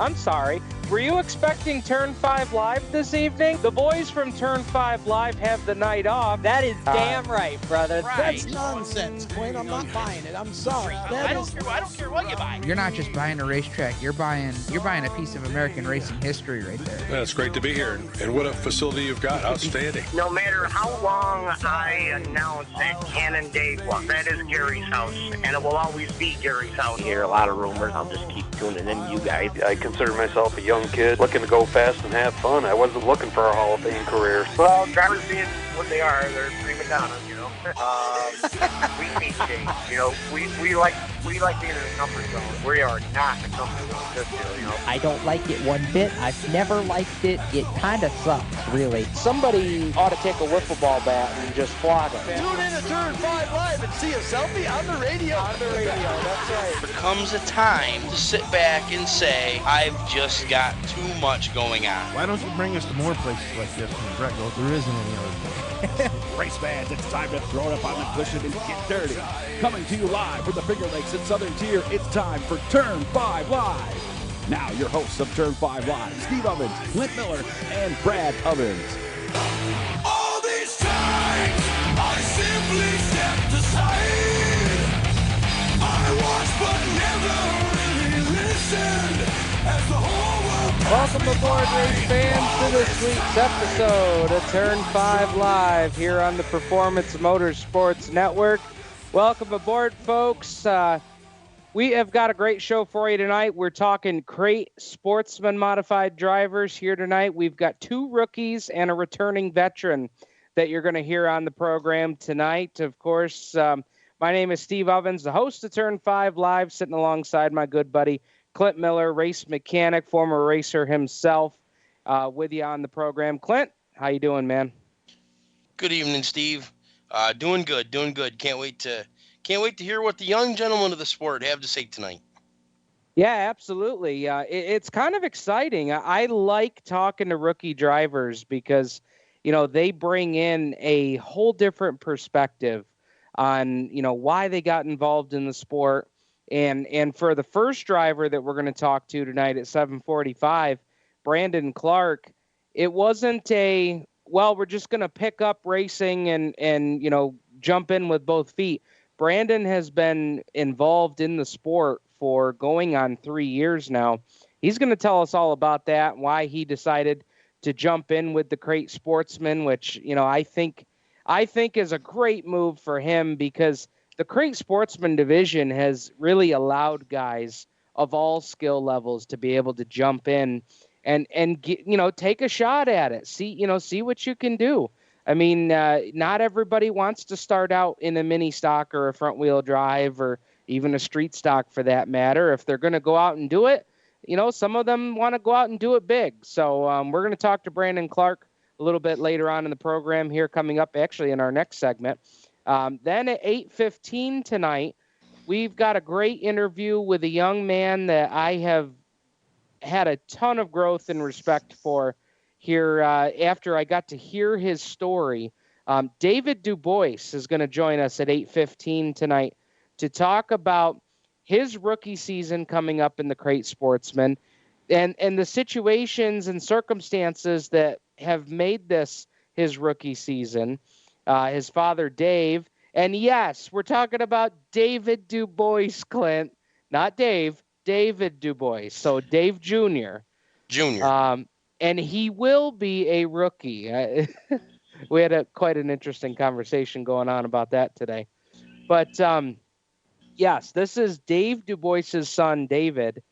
I'm sorry. Were you expecting Turn 5 Live this evening? The boys from Turn 5 Live have the night off. That is damn right, brother. Right. That's nonsense, Quinn. I'm not buying it. I'm sorry. I don't care what you buy. You're not just buying a racetrack. You're buying a piece of American racing history right there. Yeah, it's great to be here. And what a facility you've got. Outstanding. No matter how long I announce that Canandaigua, that is Gary's house. And it will always be Gary's house. I hear a lot of rumors. I'll just keep tuning in to you guys. I consider myself a young kid looking to go fast and have fun. I wasn't looking for a Hall of Fame career. Well, drivers being what they are, they're prima donnas, you know. We need change. You know, we like being in the comfort zone. We are not the comfort zone this year, you know. I don't like it one bit. I've never liked it. It kind of sucks, really. Somebody ought to take a wiffle ball bat and just flog it. Tune in to Turn 5 Live and see a selfie on the radio. On the radio, that's right. There comes a time to sit back and say, I've just got too much going on. Why don't you bring us to more places like this when Brett goes, there isn't any other place. Race fans, it's time to throw it up on the cushion and get dirty. Coming to you live from the Finger Lakes and Southern Tier, it's time for Turn 5 Live. Now, your hosts of Turn 5 Live, Steve Ovens, Clint Miller, and Brad Ovens. All these times, I simply stepped aside. I watched but never really listened as the whole world. Welcome aboard, race fans, to this week's episode of Turn 5 Live here on the Performance Motorsports Network. Welcome aboard, folks. We have got a great show for you tonight. We're talking Crate Sportsman modified drivers here tonight. We've got two rookies and a returning veteran that you're going to hear on the program tonight. Of course, my name is Steve Ovens, the host of Turn 5 Live, sitting alongside my good buddy Clint Miller, race mechanic, former racer himself, with you on the program. Clint, how you doing, man? Good evening, Steve. Doing good. Can't wait to hear what the young gentlemen of the sport have to say tonight. Yeah, absolutely. It's kind of exciting. I like talking to rookie drivers because, you know, they bring in a whole different perspective on, you know, why they got involved in the sport. And for the first driver that we're going to talk to tonight at 7:45, Brandon Clark, it wasn't we're just going to pick up racing and you know, jump in with both feet. Brandon has been involved in the sport for going on 3 years now. He's going to tell us all about that, why he decided to jump in with the Crate Sportsman, which, you know, I think is a great move for him because the Crate Sportsman division has really allowed guys of all skill levels to be able to jump in and get, you know, take a shot at it. See what you can do. I mean, not everybody wants to start out in a mini stock or a front wheel drive or even a street stock for that matter. If they're going to go out and do it, you know, some of them want to go out and do it big. So we're going to talk to Brandon Clark a little bit later on in the program here, coming up actually in our next segment. Then at 8:15 tonight, we've got a great interview with a young man that I have had a ton of growth and respect for here after I got to hear his story. David DuBois is going to join us at 8:15 tonight to talk about his rookie season coming up in the Crate Sportsman and the situations and circumstances that have made this his rookie season. His father, Dave. And yes, we're talking about David DuBois, Clint. Not Dave, David DuBois. So Dave Jr. And he will be a rookie. We had quite an interesting conversation going on about that today. But, yes, this is Dave DuBois' son, David.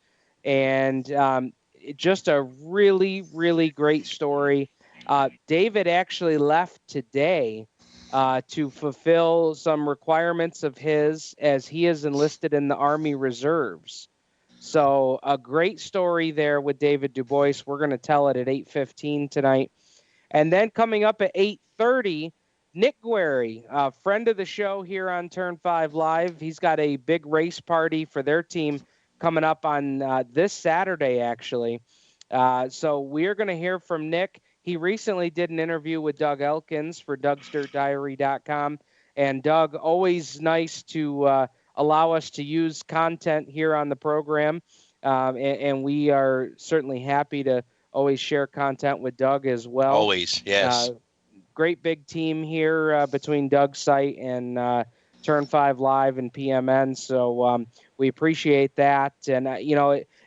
And just a really, really great story. David actually left today to fulfill some requirements of his as he is enlisted in the Army Reserves. So a great story there with David DuBois. We're going to tell it at 8:15 tonight. And then coming up at 8:30, Nick Guererri, a friend of the show here on Turn 5 Live. He's got a big race party for their team coming up on this Saturday, actually. So we're going to hear from Nick. He recently did an interview with Doug Elkins for DugsDirtDiary.com. And Doug, always nice to allow us to use content here on the program. and we are certainly happy to always share content with Doug as well. Always, yes. Great big team here between Doug's site and Turn 5 Live and PMN. So we appreciate that. And,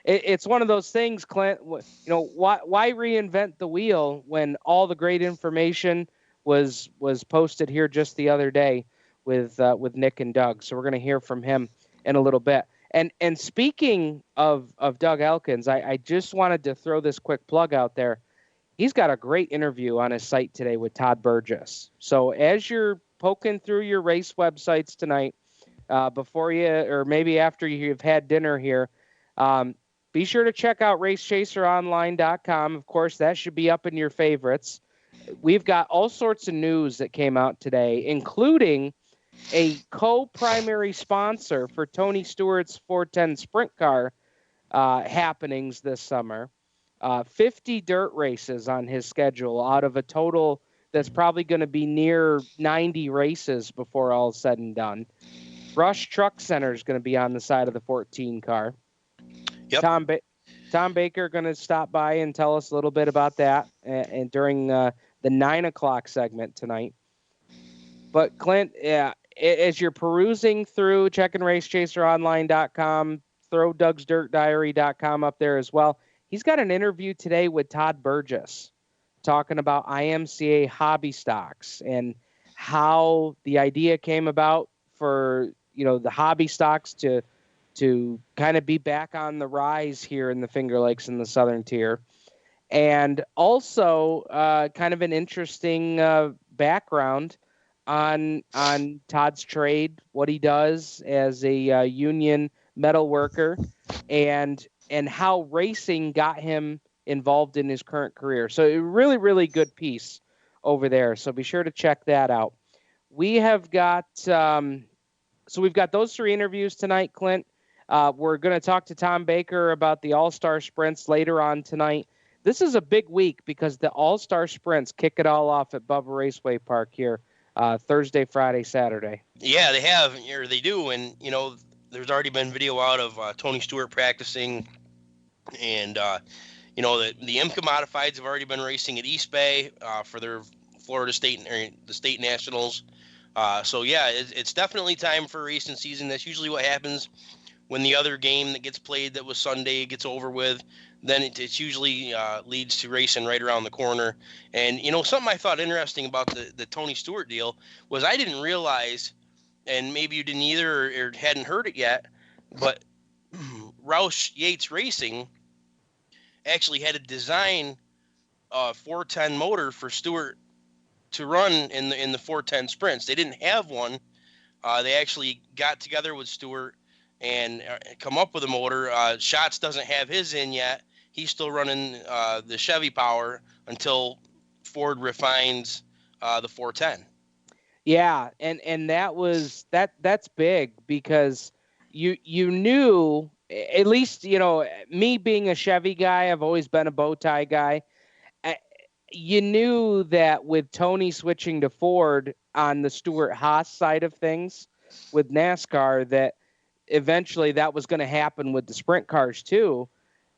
it's one of those things, Clint, why reinvent the wheel when all the great information was posted here just the other day with Nick and Doug. So we're going to hear from him in a little bit. And speaking of Doug Elkins, I just wanted to throw this quick plug out there. He's got a great interview on his site today with Todd Burgess. So as you're poking through your race websites tonight, before you, or maybe after you've had dinner here, be sure to check out racechaseronline.com. Of course, that should be up in your favorites. We've got all sorts of news that came out today, including a co-primary sponsor for Tony Stewart's 410 sprint car happenings this summer. 50 dirt races on his schedule out of a total that's probably going to be near 90 races before all is said and done. Rush Truck Center is going to be on the side of the 14 car. Yep. Tom Baker going to stop by and tell us a little bit about that and during the 9 o'clock segment tonight. But Clint, as you're perusing through, checking racechaseronline.com, throw DougsDirtDiary.com up there as well. He's got an interview today with Todd Burgess talking about IMCA hobby stocks and how the idea came about for, the hobby stocks to kind of be back on the rise here in the Finger Lakes in the Southern Tier. And also kind of an interesting background on Todd's trade, what he does as a union metal worker, and how racing got him involved in his current career. So a really, really good piece over there. So be sure to check that out. We have got, we've got those 3 interviews tonight, Clint. We're going to talk to Tom Baker about the All-Star Sprints later on tonight. This is a big week because the All-Star Sprints kick it all off at Bubba Raceway Park here Thursday, Friday, Saturday. Yeah, they have, or they do. And, there's already been video out of Tony Stewart practicing. And, the IMCA Modifieds have already been racing at East Bay for their Florida State, or the State Nationals. So, yeah, it's definitely time for racing season. That's usually what happens when the other game that gets played that was Sunday gets over with. Then it's usually leads to racing right around the corner. And, something I thought interesting about the Tony Stewart deal was I didn't realize, and maybe you didn't either or hadn't heard it yet, but Roush Yates Racing actually had to design a 410 motor for Stewart to run in the 410 sprints. They didn't have one. They actually got together with Stewart and come up with a motor. Schatz doesn't have his in yet. He's still running the Chevy Power until Ford refines the 410. Yeah, and that's big because you knew, at least, me being a Chevy guy, I've always been a bow tie guy. You knew that with Tony switching to Ford on the Stewart Haas side of things with NASCAR, that eventually that was going to happen with the sprint cars too.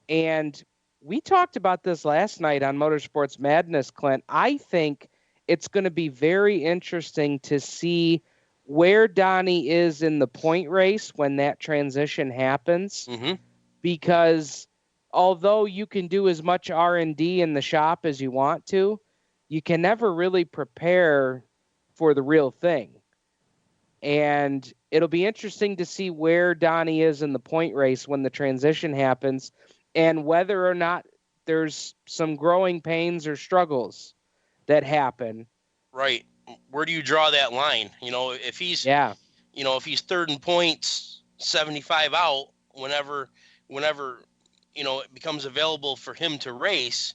And we talked about this last night on Motorsports Madness, Clint. I think it's going to be very interesting to see where Donnie is in the point race when that transition happens. Mm-hmm. Because although you can do as much R&D in the shop as you want to, you can never really prepare for the real thing. And it'll be interesting to see where Donnie is in the point race when the transition happens and whether or not there's some growing pains or struggles that happen. Right. Where do you draw that line? If he's, if he's third in points, 75 out, whenever, it becomes available for him to race,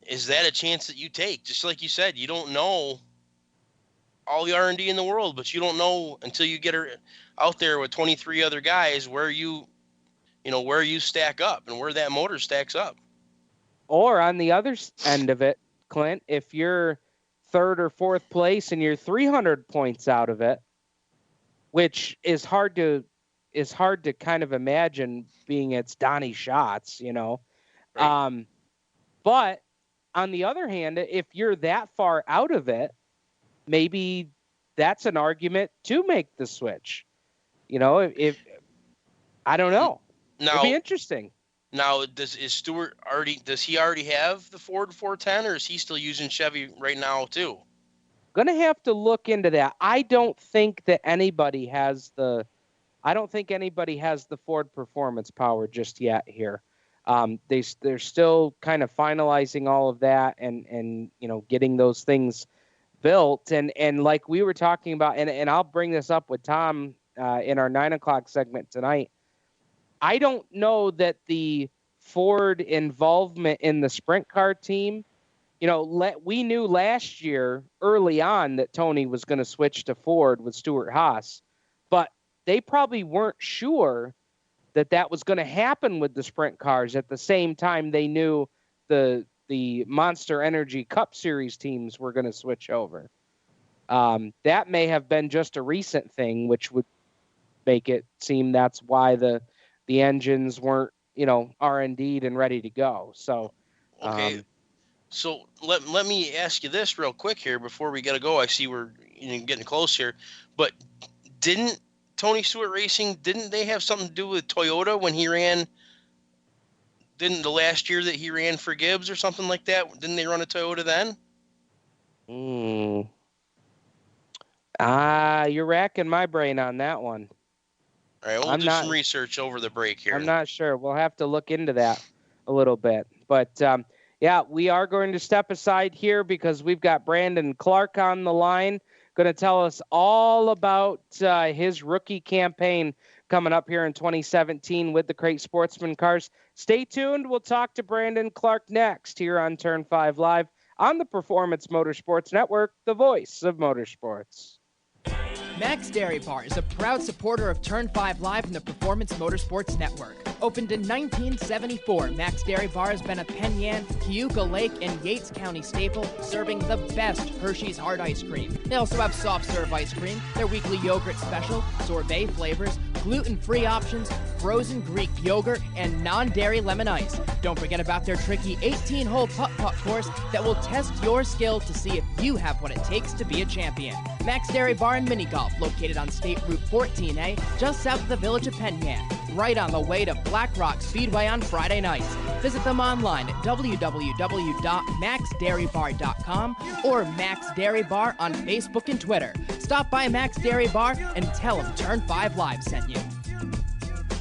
is that a chance that you take? Just like you said, you don't know all the R&D in the world, but you don't know until you get her out there with 23 other guys where you stack up and where that motor stacks up. Or on the other end of it, Clint, if you're third or fourth place and you're 300 points out of it, which is hard to is hard to kind of imagine being it's Donnie Schatz, you know. Right. But on the other hand, if you're that far out of it, maybe that's an argument to make the switch. You know, if I don't know. Now, it'd be interesting. Now, does he already have the Ford 410, or is he still using Chevy right now too? Gonna have to look into that. I don't think anybody has the Ford Performance Power just yet here. They're still kind of finalizing all of that and you know, getting those things built. And like we were talking about, and I'll bring this up with Tom in our 9 o'clock segment tonight. I don't know that the Ford involvement in the sprint car team, you know, we knew last year early on that Tony was going to switch to Ford with Stuart Haas, but they probably weren't sure that was going to happen with the sprint cars at the same time they knew the Monster Energy Cup Series teams were going to switch over. That may have been just a recent thing, which would make it seem that's why the engines weren't, you know, R&D'd and ready to go. So, okay. So let me ask you this real quick here before we got to go. I see we're getting close here, but didn't Tony Stewart Racing, didn't they have something to do with Toyota when he ran? Didn't the last year that he ran for Gibbs or something like that? Didn't they run a Toyota then? You're racking my brain on that one. All right, we'll do some research over the break here. I'm not sure. We'll have to look into that a little bit. But, yeah, we are going to step aside here because we've got Brandon Clark on the line, going to tell us all about his rookie campaign coming up here in 2017 with the Crate Sportsman cars. Stay tuned. We'll talk to Brandon Clark next here on Turn 5 Live on the Performance Motorsports Network, the voice of motorsports. Max Dairy Bar is a proud supporter of Turn 5 Live and the Performance Motorsports Network. Opened in 1974, Max Dairy Bar has been a Penn Yan, Cayuga Lake, and Yates County staple, serving the best Hershey's hard ice cream. They also have soft serve ice cream, their weekly yogurt special, sorbet flavors, gluten-free options, frozen Greek yogurt, and non-dairy lemon ice. Don't forget about their tricky 18-hole putt-putt course that will test your skill to see if you have what it takes to be a champion. Max Dairy Bar and Mini Golf, located on State Route 14A, just south of the village of Penn Yan, right on the way to Black Rock Speedway on Friday nights. Visit them online at www.maxdairybar.com or Max Dairy Bar on Facebook and Twitter. Stop by Max Dairy Bar and tell them Turn 5 Live sent you.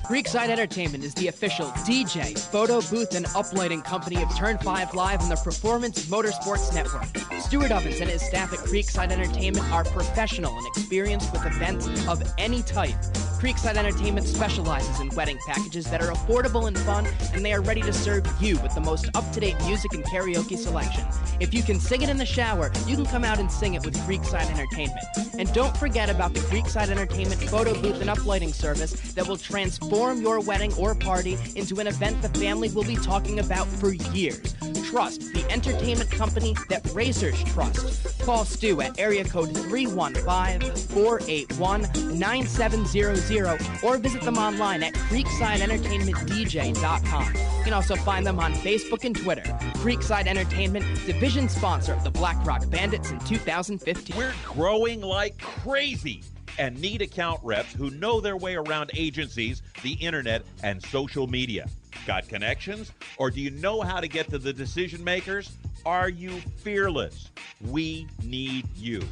Creekside Entertainment is the official DJ, photo booth, and uplighting company of Turn 5 Live and the Performance Motorsports Network. Stuart Ovens and his staff at Creekside Entertainment are professional and experienced with events of any type. Creekside Entertainment specializes in wedding packages that are affordable and fun, and they are ready to serve you with the most up-to-date music and karaoke selection. If you can sing it in the shower, you can come out and sing it with Creekside Entertainment. And don't forget about the Creekside Entertainment photo booth and uplighting service that will transform your wedding or party into an event the family will be talking about for years. Trust the entertainment company that racers trust. Call Stu at area code 315-481-9700 or visit them online at creeksideentertainmentdj.com. You can also find them on Facebook and Twitter. Creekside Entertainment, division sponsor of the Black Rock Bandits in 2015. We're growing like crazy and need account reps who know their way around agencies, the internet, and social media. Got connections? Or do you know how to get to the decision makers? Are you fearless? We need you.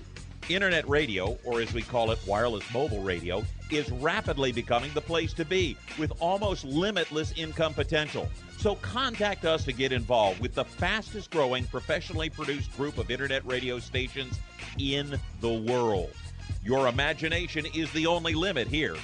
Internet radio, or as we call it, wireless mobile radio, is rapidly becoming the place to be with almost limitless income potential. So contact us to get involved with the fastest growing professionally produced group of internet radio stations in the world. Your imagination is the only limit here.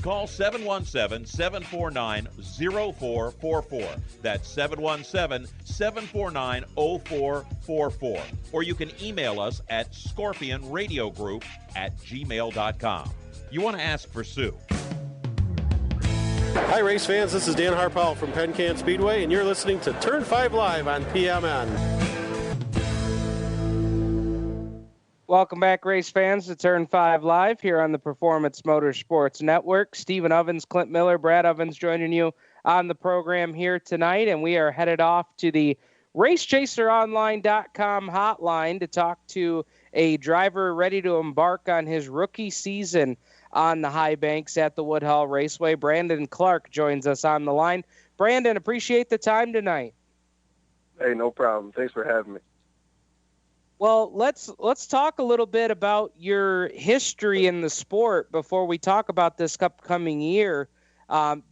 Call 717-749-0444. That's 717-749-0444. Or you can email us at scorpionradiogroup@gmail.com. You want to ask for Sue. Hi, race fans. This is Dan Harpel from Penn Can Speedway, and you're listening to Turn 5 Live on PMN. Welcome back, race fans, to Turn 5 Live here on the Performance Motorsports Network. Stephen Ovens, Clint Miller, Brad Ovens joining you on the program here tonight, and we are headed off to the RaceChaserOnline.com hotline to talk to a driver ready to embark on his rookie season on the high banks at the Woodhull Raceway. Brandon Clark joins us on the line. Brandon, appreciate the time tonight. Hey, no problem. Thanks for having me. Well, let's talk a little bit about your history in the sport before we talk about this upcoming year,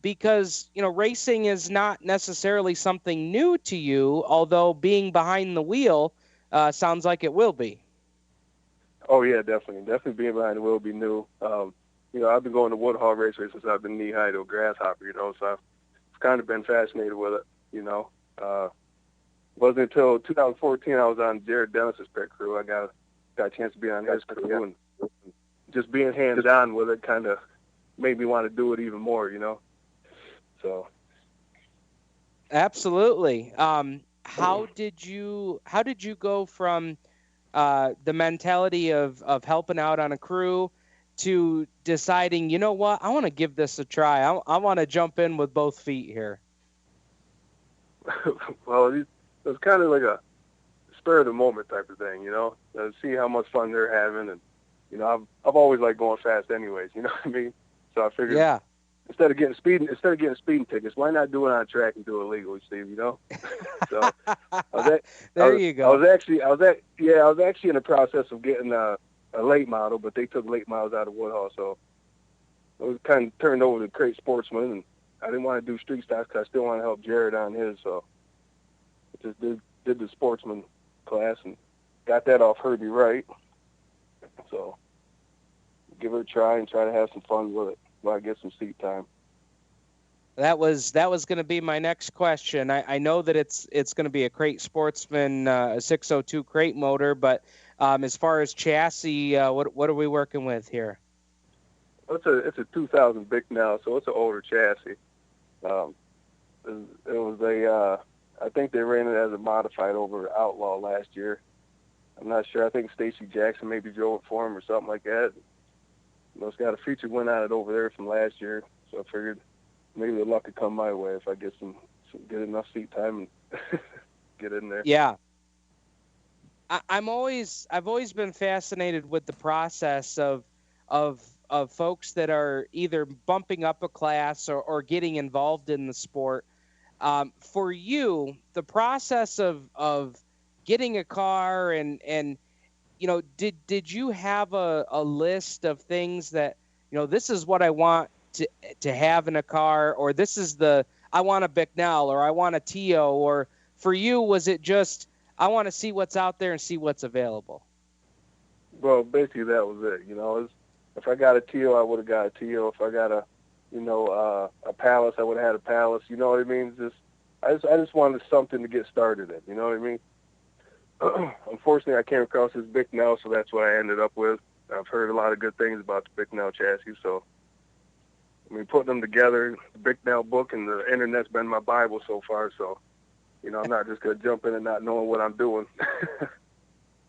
because racing is not necessarily something new to you, although being behind the wheel sounds like it will be. Oh yeah, definitely being behind the wheel will be new. I've been going to Woodhull Raceway since I've been knee-high to a grasshopper, so I've kind of been fascinated with it. Wasn't until 2014 I was on Jared Dennis's pit crew. I got a chance to be on his crew, and just being hands-on with it kind of made me want to do it even more, So. Absolutely. How did you go from the mentality of helping out on a crew to deciding, you know what, I want to give this a try. I want to jump in with both feet here. Well, it was kind of like a spur of the moment type of thing, see how much fun they're having. And, I've always liked going fast anyways, you know what I mean? So I figured, yeah, instead of getting speeding tickets, why not do it on a track and do it legally, Steve, So you go. I was actually in the process of getting a late model, but they took late models out of Woodhull. So I was kind of turned over to Crate Sportsman, and I didn't want to do street stocks because I still want to help Jared on his. So I just did the Sportsman class and got that off Herbie Wright. So give it a try and try to have some fun with it while I get some seat time. That was going to be my next question. I know that it's going to be a Crate Sportsman, a 602 Crate motor, but as far as chassis, what are we working with here? It's a 2000 Bicknell, so it's an older chassis. It was I think they ran it as a modified over Outlaw last year. I'm not sure. I think Stacy Jackson maybe drove it for him or something like that. It's got a feature win on it over there from last year, so I figured maybe the luck could come my way if I get get enough seat time and get in there. Yeah. I've always been fascinated with the process of folks that are either bumping up a class or getting involved in the sport. For you, the process of getting a car and did you have a list of things that, this is what I want to have in a car, or this is I want a Bicknell, or I want a Tio, or for you, was it just, I want to see what's out there and see what's available? Well, basically that was it. If I got a Tio, I would have got a Tio. If I got a Palace, I would have had a Palace. You know what I mean? I just wanted something to get started in. You know what I mean? Unfortunately, I came across this Bicknell, so that's what I ended up with. I've heard a lot of good things about the Bicknell chassis, so putting them together, the Bicknell book and the internet's been my Bible so far. So, I'm not just gonna jump in and not knowing what I'm doing.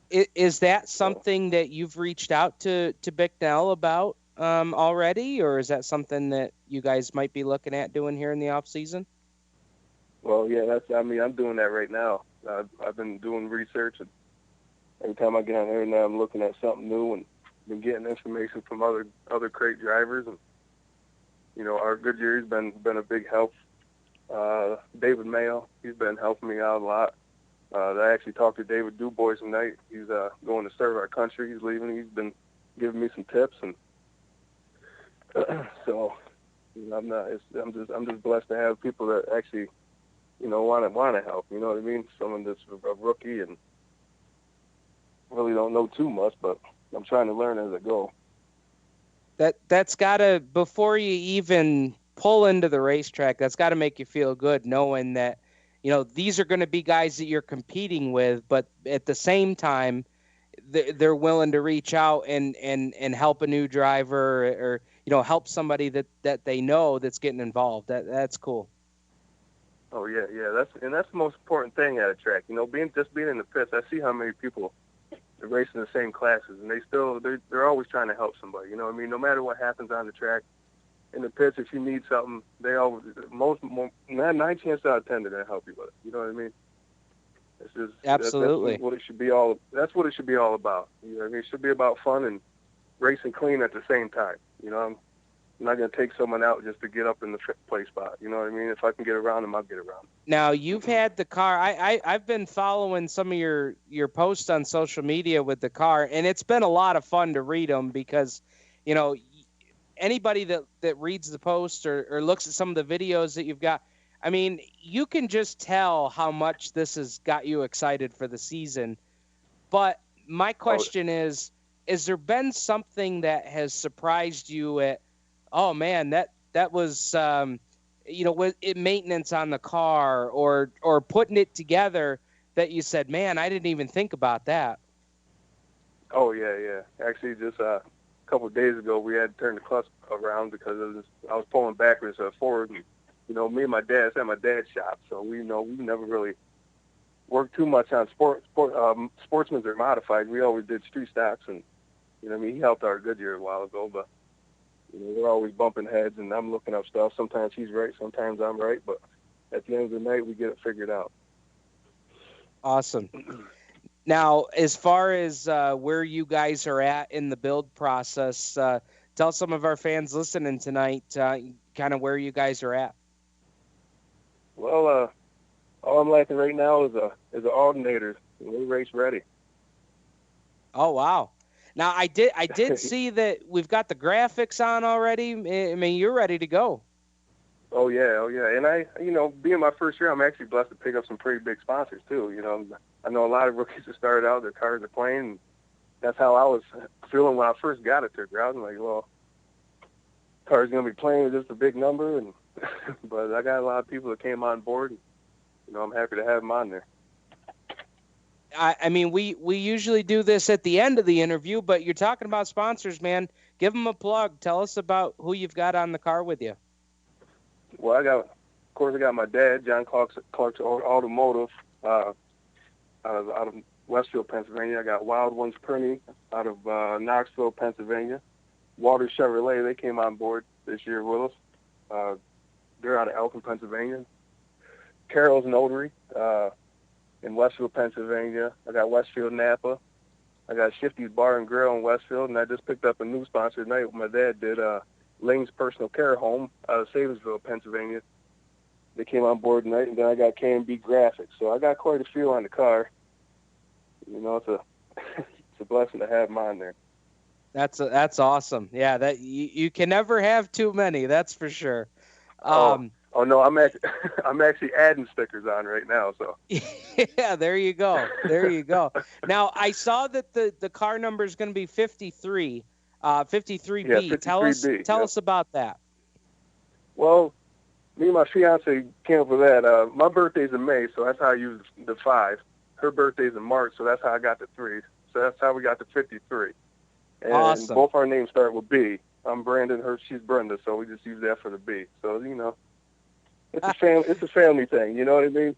Is that something that you've reached out to Bicknell about already, or is that something that you guys might be looking at doing here in the off season? Well, yeah, I'm doing that right now. I've been doing research, and every time I get on the internet, I'm looking at something new and been getting information from other crate drivers. And our Guererri's been a big help. David Mayo, he's been helping me out a lot. I actually talked to David DuBois tonight. He's going to serve our country. He's leaving. He's been giving me some tips, and so I'm just blessed to have people that actually want to help. You know what I mean? Someone that's a rookie and really don't know too much, but I'm trying to learn as I go. That's gotta, before you even pull into the racetrack, that's gotta make you feel good knowing that these are going to be guys that you're competing with, but at the same time, they're willing to reach out and help a new driver or help somebody that they know that's getting involved. That's cool. Oh yeah, that's the most important thing at a track. Being in the pits, I see how many people racing the same classes, and they're always trying to help somebody. You know what I mean? No matter what happens on the track, in the pits, if you need something, they always 9 chances out of 10 they're gonna help you with it. You know what I mean? It's just absolutely that's what it should be all. That's what it should be all about. You know what I mean? It should be about fun and racing clean at the same time. You know, I'm not gonna take someone out just to get up in the play spot. You know what I mean? If I can get around them, I'll get around. Now, you've had the car. I've been following some of your posts on social media with the car, and it's been a lot of fun to read them because, you know, anybody that reads the post or looks at some of the videos that you've got, I mean, you can just tell how much this has got you excited for the season. But my question is there been something that has surprised you at, oh man, that was, you know, with maintenance on the car or putting it together that you said, man, I didn't even think about that? Oh yeah. Actually, just a couple of days ago, we had to turn the clutch around because I was pulling backwards forward. And, you know, me and my dad, it's at my dad's shop, so we never really worked too much on sportsmen's or modified. We always did street stocks, and you know, I mean, he helped our Goodyear a while ago, but you know, we're always bumping heads, and I'm looking up stuff. Sometimes he's right, sometimes I'm right, but at the end of the night, we get it figured out. Awesome. Now, as far as where you guys are at in the build process, tell some of our fans listening tonight kind of where you guys are at. Well, all I'm lacking right now is an alternator. We're race ready. Oh wow! Now I did see that we've got the graphics on already. I mean, you're ready to go. Oh yeah. And you know, being my first year, I'm actually blessed to pick up some pretty big sponsors too. You know, I know a lot of rookies that started out, their cars are playing. And that's how I was feeling when I first got it to ground. I'm like, well, car's gonna be playing with just a big number, and but I got a lot of people that came on board, and you know, I'm happy to have them on there. I mean, we usually do this at the end of the interview, but you're talking about sponsors, man. Give them a plug. Tell us about who you've got on the car with you. Well, of course, I got my dad, John Clark's Automotive, out of Westfield, Pennsylvania. I got Wild Ones Perney out of Knoxville, Pennsylvania. Walter Chevrolet, they came on board this year with us. They're out of Elkin, Pennsylvania. Carol's Notary in Westfield, Pennsylvania. I got Westfield Napa. I got Shifty's Bar and Grill in Westfield, and I just picked up a new sponsor tonight. My dad did Lane's Personal Care Home out of Savensville, Pennsylvania. They came on board tonight, and then I got K&B Graphics. So I got quite a few on the car. You know, it's a blessing to have them on there. That's awesome. Yeah, that you can never have too many. That's for sure. Oh no, I'm actually adding stickers on right now. So yeah, there you go. Now I saw that the car number is going to be 53, 53B. Yeah, 53B. Tell us about that. Well, me and my fiance came up with that. My birthday's in May, so that's how I use the 5. Her birthday's in March, so that's how I got the 3. So that's how we got the 53. And awesome. Both our names start with B. I'm Brandon, she's Brenda, so we just use that for the B. So, you know, it's a family thing, you know what I mean?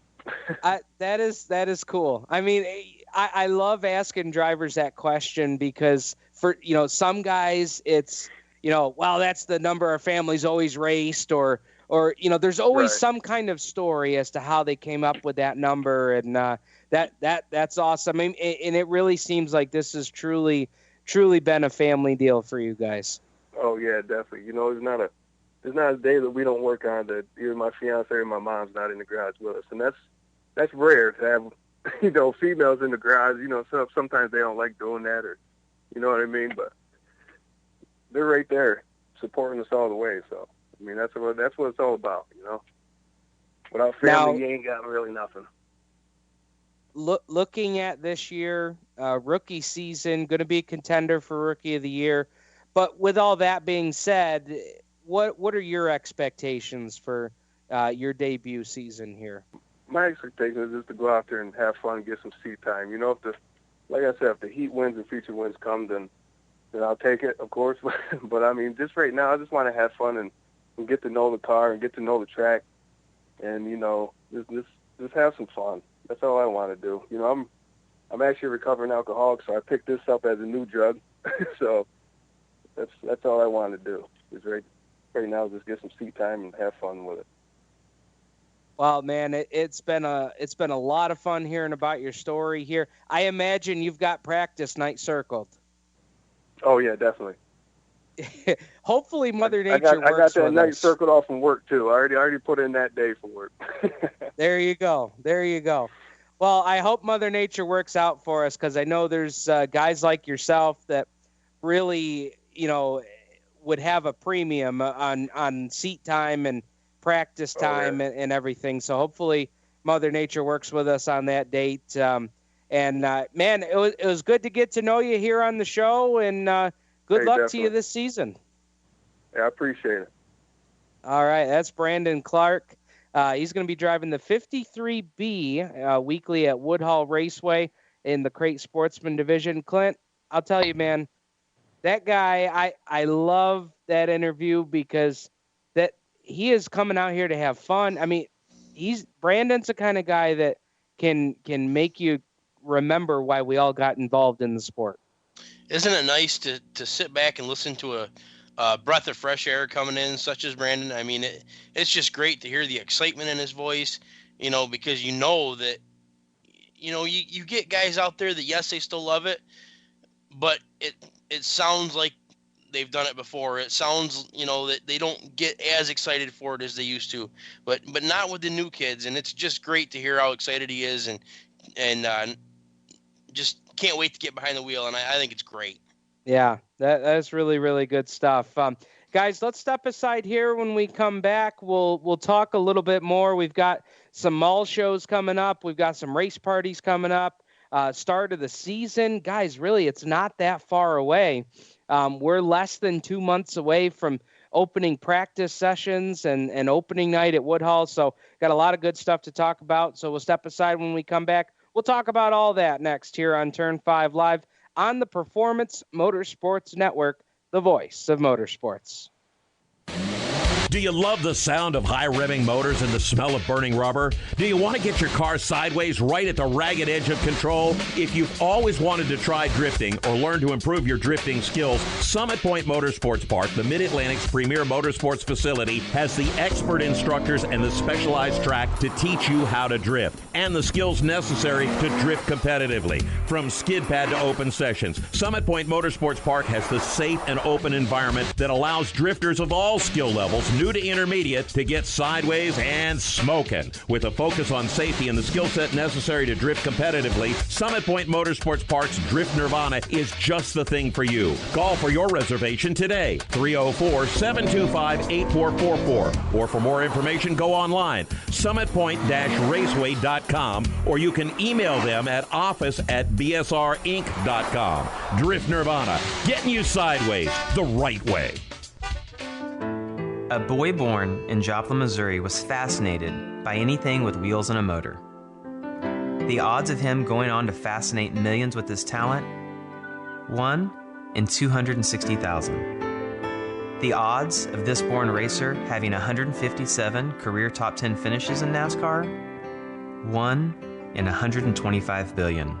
That is cool. I mean, I love asking drivers that question because for, you know, some guys it's, you know, well, that's the number our family's always raced or, you know, there's always some kind of story as to how they came up with that number. And that's awesome. I mean, and it really seems like this has truly been a family deal for you guys. Oh yeah, definitely. You know, there's not a day that we don't work on that either my fiance or my mom's not in the garage with us, and that's rare to have, you know, females in the garage. You know, sometimes they don't like doing that, or you know what I mean. But they're right there supporting us all the way. So I mean, that's what it's all about. You know, without family, you ain't got really nothing. Looking at this year, rookie season, going to be a contender for Rookie of the Year. But with all that being said, what are your expectations for your debut season here? My expectation is just to go out there and have fun, get some seat time. You know, like I said, if the heat wins and feature wins come, then I'll take it, of course. But I mean, just right now, I just want to have fun and get to know the car and get to know the track, and you know, just have some fun. That's all I want to do. You know, I'm actually a recovering alcoholic, so I picked this up as a new drug. So that's all I want to do. Is right now just get some seat time and have fun with it. Well, man, it's been a lot of fun hearing about your story here. I imagine you've got practice night circled. Oh yeah, definitely. Hopefully, Mother Nature works. I got that night us. circled off from work too. I already put in that day for work. There you go. Well, I hope Mother Nature works out for us, because I know there's guys like yourself that really, would have a premium on seat time and practice time and everything. So hopefully Mother Nature works with us on that date. Man, it was good to get to know you here on the show, and good luck definitely to you this season. Yeah, I appreciate it. All right, that's Brandon Clark. He's going to be driving the 53B weekly at Woodhull Raceway in the Crate Sportsman division. Clint, I'll tell you, man, that guy, I love that interview because that he is coming out here to have fun. I mean, Brandon's the kind of guy that can make you remember why we all got involved in the sport. Isn't it nice to sit back and listen to a breath of fresh air coming in, such as Brandon? I mean, it's just great to hear the excitement in his voice, because that, you get guys out there that, yes, they still love it, but it sounds like they've done it before. It sounds, that they don't get as excited for it as they used to, but not with the new kids. And it's just great to hear how excited he is, and just can't wait to get behind the wheel. And I think it's great. Yeah, that's really, really good stuff. Guys, let's step aside here. When we come back, we'll talk a little bit more. We've got some mall shows coming up. We've got some race parties coming up. Start of the season. Guys, really, it's not that far away. We're less than 2 months away from opening practice sessions and opening night at Woodhull. So got a lot of good stuff to talk about. So we'll step aside when we come back. We'll talk about all that next here on Turn 5 Live on the Performance Motorsports Network, the voice of motorsports. Do you love the sound of high-revving motors and the smell of burning rubber? Do you want to get your car sideways right at the ragged edge of control? If you've always wanted to try drifting or learn to improve your drifting skills, Summit Point Motorsports Park, the Mid-Atlantic's premier motorsports facility, has the expert instructors and the specialized track to teach you how to drift and the skills necessary to drift competitively. From skid pad to open sessions, Summit Point Motorsports Park has the safe and open environment that allows drifters of all skill levels, new to intermediate, to get sideways and smoking. With a focus on safety and the skill set necessary to drift competitively, Summit Point Motorsports Park's Drift Nirvana is just the thing for you. Call for your reservation today, 304-725-8444. Or for more information, go online, summitpoint-raceway.com, or you can email them at office@bsrinc.com. Drift Nirvana, getting you sideways the right way. A boy born in Joplin, Missouri was fascinated by anything with wheels and a motor. The odds of him going on to fascinate millions with his talent? 1 in 260,000. The odds of this born racer having 157 career top 10 finishes in NASCAR? 1 in 125 billion.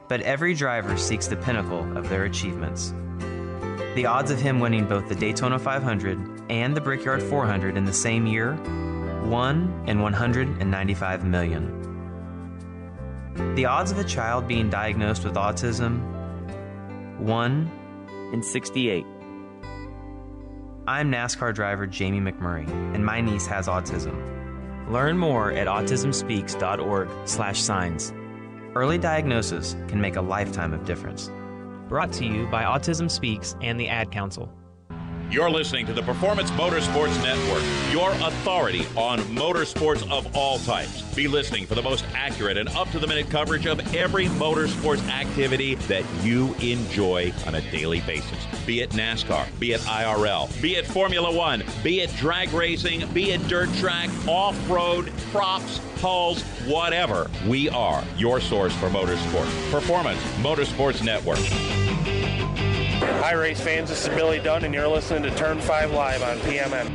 But every driver seeks the pinnacle of their achievements. The odds of him winning both the Daytona 500 and the Brickyard 400 in the same year? 1 in 195 million. The odds of a child being diagnosed with autism? 1 in 68. I'm NASCAR driver Jamie McMurray, and my niece has autism. Learn more at autismspeaks.org/signs. Early diagnosis can make a lifetime of difference. Brought to you by Autism Speaks and the Ad Council. You're listening to the Performance Motorsports Network, your authority on motorsports of all types. Be listening for the most accurate and up-to-the-minute coverage of every motorsports activity that you enjoy on a daily basis. Be it NASCAR, be it IRL, be it Formula One, be it drag racing, be it dirt track, off-road, props, hulls, whatever. We are your source for motorsports. Performance Motorsports Network. Hi, race fans. This is Billy Dunn, and you're listening to Turn 5 Live on PMN.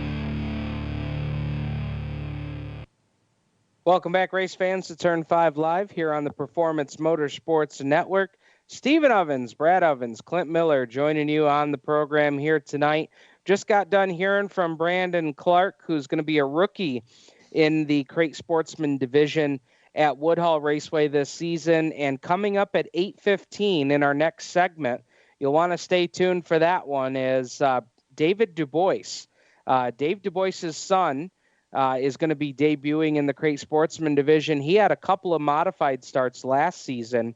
Welcome back, race fans, to Turn 5 Live here on the Performance Motorsports Network. Stephen Ovens, Brad Ovens, Clint Miller joining you on the program here tonight. Just got done hearing from Brandon Clark, who's going to be a rookie in the Crate Sportsman division at Woodhull Raceway this season. And coming up at 8:15 in our next segment, you'll want to stay tuned for that one, is David DuBois. Dave DuBois' son is going to be debuting in the Crate Sportsman division. He had a couple of modified starts last season,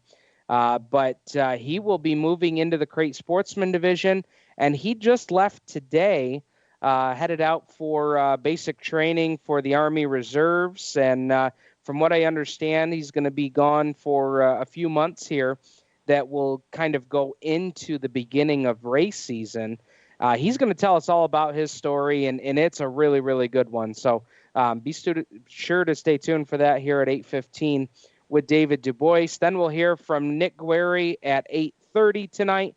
but he will be moving into the Crate Sportsman division, and he just left today, headed out for basic training for the Army Reserves, and from what I understand, he's going to be gone for a few months here that will kind of go into the beginning of race season. He's going to tell us all about his story, and it's a really, really good one. So be sure to stay tuned for that here at 8:15 with David DuBois. Then we'll hear from Nick Guererri at 8:30 tonight,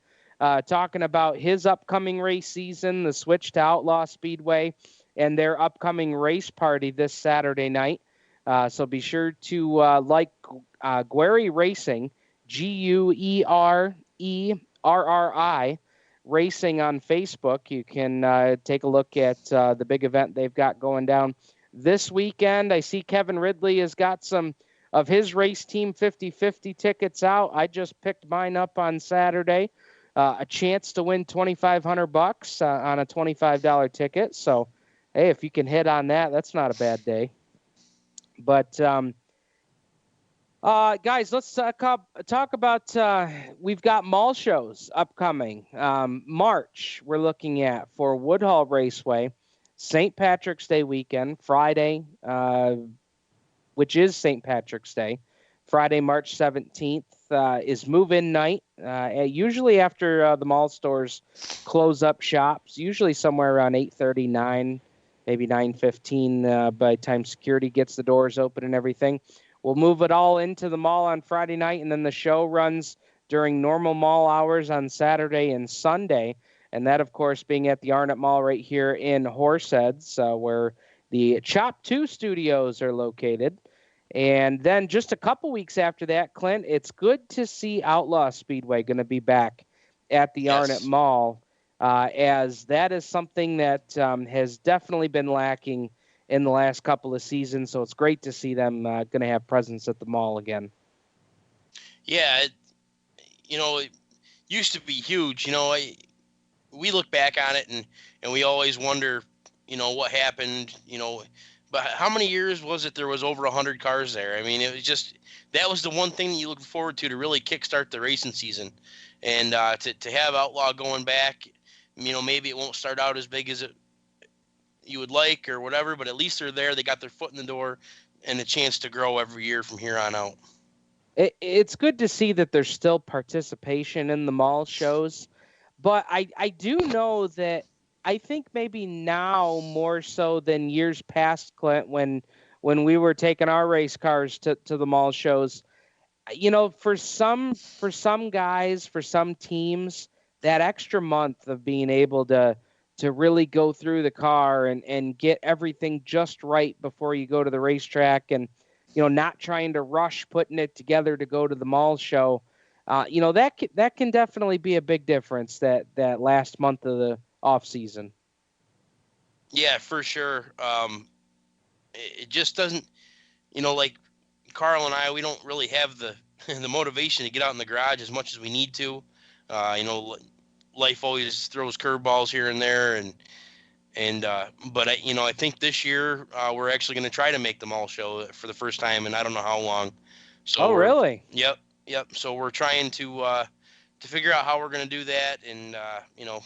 talking about his upcoming race season, the switch to Outlaw Speedway, and their upcoming race party this Saturday night. So be sure to like Guererri Racing, Guererri Racing on Facebook. You can take a look at the big event they've got going down this weekend. I see Kevin Ridley has got some of his race team 50-50 tickets out. I just picked mine up on Saturday. A chance to win $2,500 on a $25 ticket. So, hey, if you can hit on that, that's not a bad day. But, guys, let's talk about we've got mall shows upcoming. March, we're looking at for Woodhull Raceway, St. Patrick's Day weekend, Friday, which is St. Patrick's Day. Friday, March 17th is move-in night, usually after the mall stores close up shops, usually somewhere around 8:30, 9, maybe 9:15 by the time security gets the doors open and everything. We'll move it all into the mall on Friday night, and then the show runs during normal mall hours on Saturday and Sunday. And that, of course, being at the Arnott Mall right here in Horseheads, where the Chop 2 studios are located. And then just a couple weeks after that, Clint, it's good to see Outlaw Speedway going to be back at the Arnott Mall, as that is something that has definitely been lacking in the last couple of seasons. So it's great to see them going to have presence at the mall again. Yeah, it used to be huge. We look back on it and we always wonder, what happened, but how many years was it there was over 100 cars there? I mean, it was just, that was the one thing that you look forward to really kickstart the racing season. And to have Outlaw going back, maybe it won't start out as big as you would like or whatever, but at least they're there. They got their foot in the door and a chance to grow every year from here on out. It's good to see that there's still participation in the mall shows. But I do know that I think maybe now more so than years past, Clint, when we were taking our race cars to the mall shows, for some guys, for some teams, that extra month of being able to really go through the car and get everything just right before you go to the racetrack and, not trying to rush putting it together to go to the mall show. That can definitely be a big difference, that last month of the off season. Yeah, for sure. It just doesn't, like Carl and I, we don't really have the motivation to get out in the garage as much as we need to. Life always throws curveballs here and there, but I think this year we're actually going to try to make the mall show for the first time, and I don't know how long. So really? Yep. So we're trying to figure out how we're going to do that, and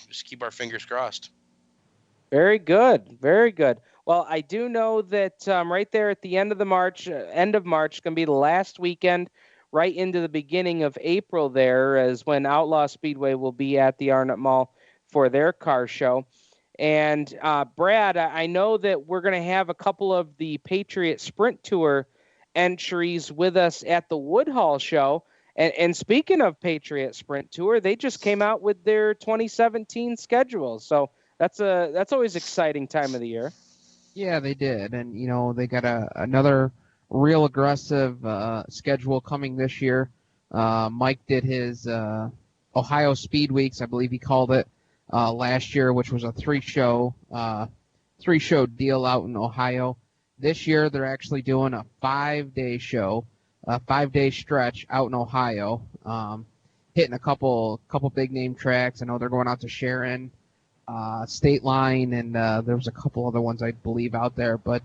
just keep our fingers crossed. Very good. Very good. Well, I do know that right there at the end of March, going to be the last weekend, right into the beginning of April there, is when Outlaw Speedway will be at the Arnott Mall for their car show. And Brad, I know that we're going to have a couple of the Patriot Sprint Tour entries with us at the Woodhull show. And speaking of Patriot Sprint Tour, they just came out with their 2017 schedule. So that's always exciting time of the year. Yeah, they did. And, they got another real aggressive schedule coming this year. Mike did his Ohio Speed Weeks, I believe he called it, last year, which was a three-show deal out in Ohio. This year they're actually doing a 5-day show, a 5-day stretch out in Ohio, hitting a couple big name tracks. I know they're going out to Sharon, State Line, and there was a couple other ones I believe out there. But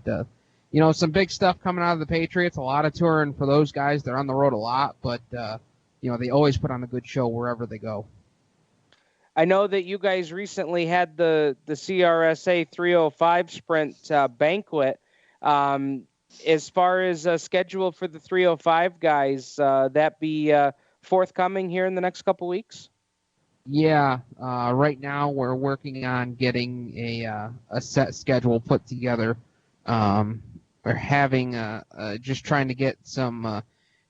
some big stuff coming out of the Patriots. A lot of touring for those guys. They're on the road a lot, but they always put on a good show wherever they go. I know that you guys recently had the CRSA 305 Sprint banquet. As far as schedule for the 305 guys, that be forthcoming here in the next couple weeks? Yeah, right now we're working on getting a set schedule put together. We're having just trying to get some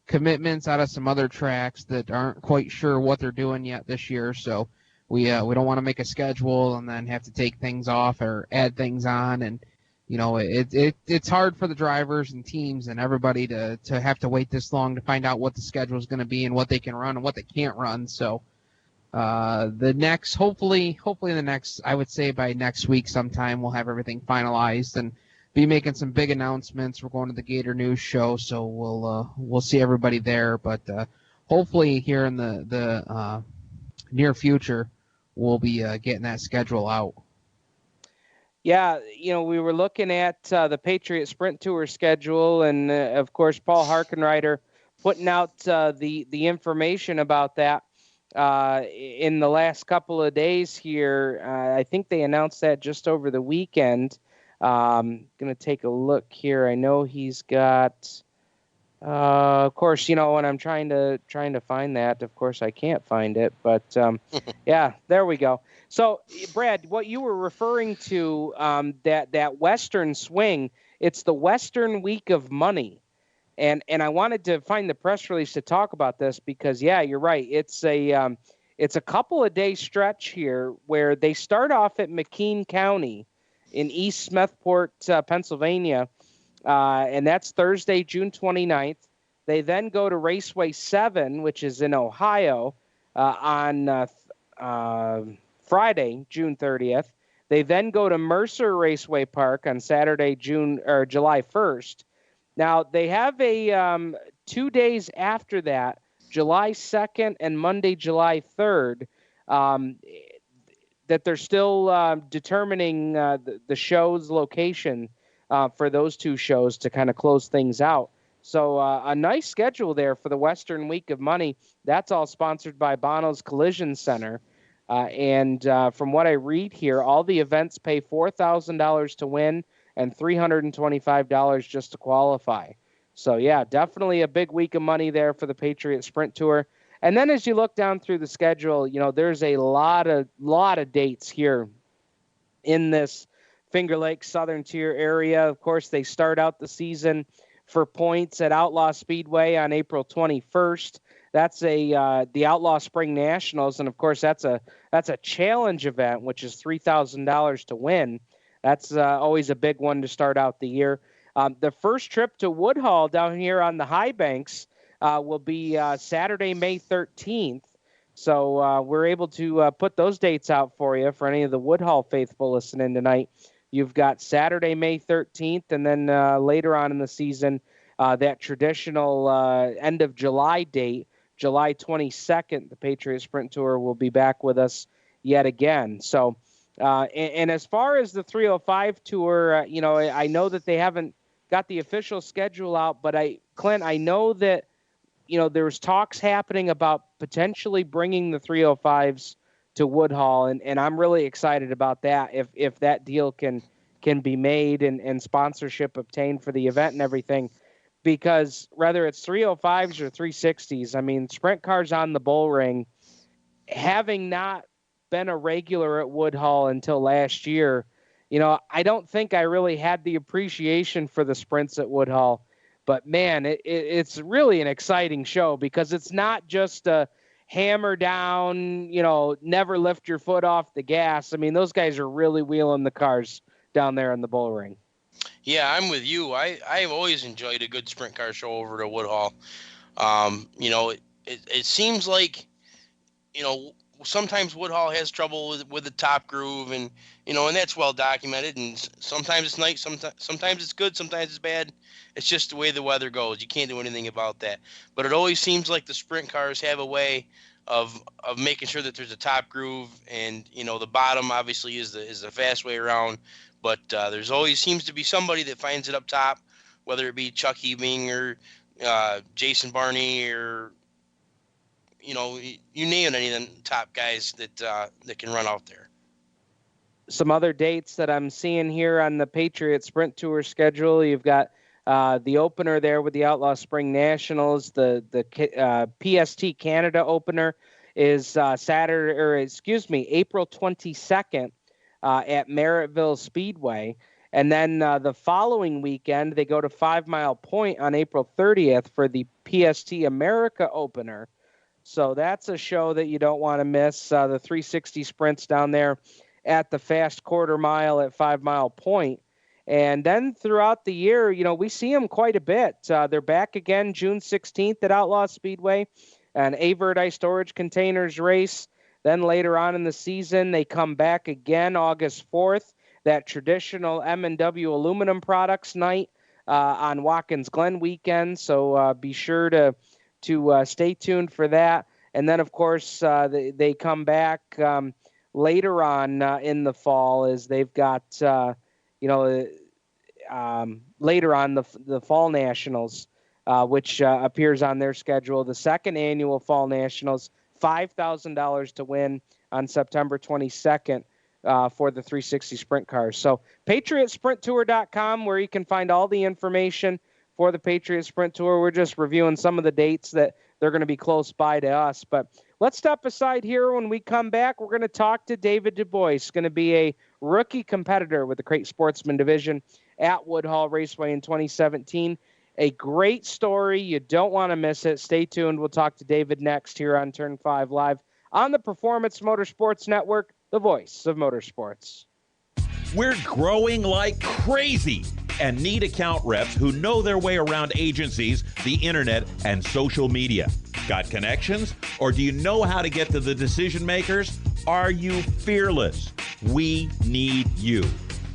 commitments out of some other tracks that aren't quite sure what they're doing yet this year. So we don't want to make a schedule and then have to take things off or add things on. And it's hard for the drivers and teams and everybody to have to wait this long to find out what the schedule is going to be and what they can run and what they can't run. So hopefully the next, I would say by next week sometime, we'll have everything finalized and be making some big announcements. We're going to the Gator News show, so we'll see everybody there. But hopefully here in the near future, we'll be getting that schedule out. Yeah, we were looking at the Patriot Sprint Tour schedule, and of course Paul Harkenreiter putting out the information about that in the last couple of days here. I think they announced that just over the weekend. Going to take a look here. I know he's got, of course, when I'm trying to find that, of course I can't find it, but yeah, there we go. So Brad, what you were referring to, that Western swing, it's the Western Week of Money. And I wanted to find the press release to talk about this because, yeah, you're right. It's a couple of day stretch here where they start off at McKean County in East Smethport, Pennsylvania, and that's Thursday, June 29th. They then go to Raceway 7, which is in Ohio, on Friday, June 30th. They then go to Mercer Raceway Park on Saturday, July 1st. Now, they have a 2 days after that, July 2nd and Monday, July 3rd, that they're still determining the show's location for those two shows to kind of close things out. So a nice schedule there for the Western Week of Money. That's all sponsored by Bono's Collision Center. And from what I read here, all the events pay $4,000 to win and $325 just to qualify. So, yeah, definitely a big week of money there for the Patriot Sprint Tour. And then as you look down through the schedule, there's a lot of dates here in this Finger Lakes Southern Tier area. Of course, they start out the season for points at Outlaw Speedway on April 21st. That's the Outlaw Spring Nationals, and of course that's a challenge event, which is $3,000 to win. That's always a big one to start out the year. The first trip to Woodhull down here on the High Banks will be Saturday, May 13th. So we're able to put those dates out for you for any of the Woodhull faithful listening tonight. You've got Saturday, May 13th, and then later on in the season, that traditional end of July date, July 22nd, the Patriot Sprint Tour will be back with us yet again. So, and as far as the 305 Tour, I know that they haven't got the official schedule out, but Clint, I know that, there's talks happening about potentially bringing the 305s to Woodhull, and I'm really excited about that. If that deal can be made and sponsorship obtained for the event and everything, because whether it's 305s or 360s, I mean, sprint cars on the bull ring, having not been a regular at Woodhull until last year, I don't think I really had the appreciation for the sprints at Woodhull. But, man, it's really an exciting show because it's not just a hammer down, never lift your foot off the gas. I mean, those guys are really wheeling the cars down there in the bull ring. Yeah, I'm with you. I've always enjoyed a good sprint car show over to Woodhull. It seems like, sometimes Woodhull has trouble with the top groove, and that's well documented. And sometimes it's nice, sometimes it's good, sometimes it's bad. It's just the way the weather goes. You can't do anything about that. But it always seems like the sprint cars have a way of making sure that there's a top groove, and the bottom obviously is the fast way around. But there's always seems to be somebody that finds it up top, whether it be Chuck Hebing or Jason Barney or you name any of them top guys that can run out there. Some other dates that I'm seeing here on the Patriot Sprint Tour schedule, you've got the opener there with the Outlaw Spring Nationals. The PST Canada opener is April 22nd at Merrittville Speedway. And then the following weekend, they go to 5 Mile Point on April 30th for the PST America opener. So that's a show that you don't want to miss. The 360 sprints down there at the fast quarter mile at 5 Mile Point. And then throughout the year, we see them quite a bit. They're back again June 16th at Outlaw Speedway, an Avert Ice Storage Containers race. Then later on in the season, they come back again August 4th, that traditional M&W Aluminum Products night on Watkins Glen weekend. So be sure to stay tuned for that. And then, of course, they come back later on in the fall as they've got, later on the Fall Nationals, which appears on their schedule. The second annual Fall Nationals, $5,000 to win on September 22nd for the 360 sprint cars. So PatriotSprintTour.com, where you can find all the information for the Patriot Sprint Tour. We're just reviewing some of the dates that they're going to be close by to us. But let's step aside here. When we come back, we're going to talk to David DuBois, going to be a rookie competitor with the Crate Sportsman division at Woodhull Raceway in 2017. A great story. You don't want to miss it. Stay tuned. We'll talk to David next here on Turn 5 Live on the Performance Motorsports Network, the voice of motorsports. We're growing like crazy and need account reps who know their way around agencies, the internet, and social media. Got connections? Or do you know how to get to the decision makers? Are you fearless? We need you.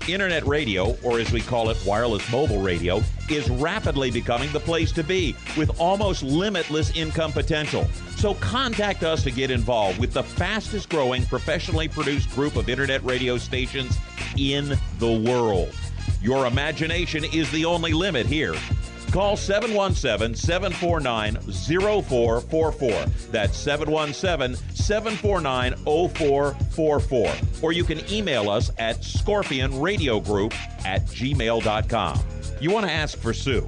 Internet radio, or as we call it, wireless mobile radio, is rapidly becoming the place to be with almost limitless income potential. So contact us to get involved with the fastest growing professionally produced group of internet radio stations in the world. Your imagination is the only limit here. Call 717-749-0444. That's 717-749-0444. Or you can email us at scorpionradiogroup@gmail.com. You want to ask for Sue.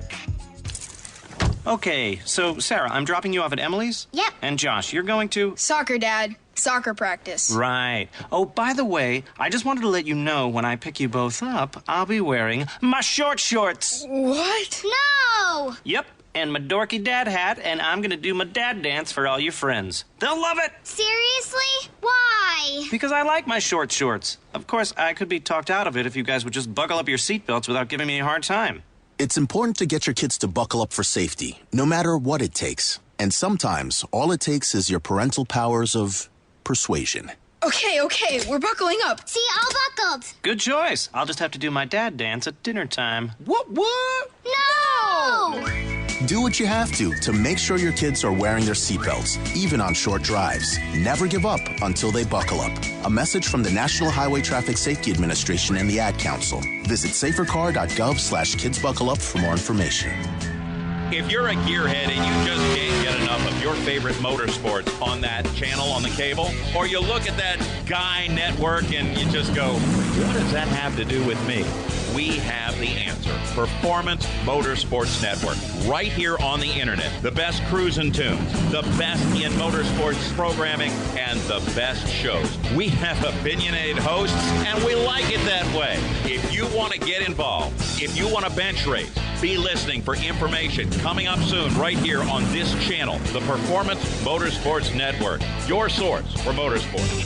Okay, so Sarah, I'm dropping you off at Emily's? Yep. And Josh, you're going to? Soccer, Dad. Soccer practice. Right. Oh, by the way, I just wanted to let you know when I pick you both up, I'll be wearing my short shorts. What? No! Yep, and my dorky dad hat, and I'm gonna do my dad dance for all your friends. They'll love it! Seriously? Why? Because I like my short shorts. Of course, I could be talked out of it if you guys would just buckle up your seatbelts without giving me a hard time. It's important to get your kids to buckle up for safety, no matter what it takes. And sometimes, all it takes is your parental powers of persuasion. Okay, we're buckling up. See, all buckled. Good choice. I'll just have to do my dad dance at dinner time. What? No! Do what you have to make sure your kids are wearing their seatbelts, even on short drives. Never give up until they buckle up. A message from the National Highway Traffic Safety Administration and the Ad Council. Visit safercar.gov/kidsbuckleup for more information. If you're a gearhead and you just can't get enough of your favorite motorsports on that channel on the cable, or you look at that Guy network and you just go, what does that have to do with me? We have the answer. Performance Motorsports Network. Right here on the internet. The best cruising tunes, the best in motorsports programming, and the best shows. We have opinionated hosts, and we like it that way. If you want to get involved, if you want to bench race, be listening for information coming up soon right here on this channel, the Performance Motorsports Network, your source for motorsports.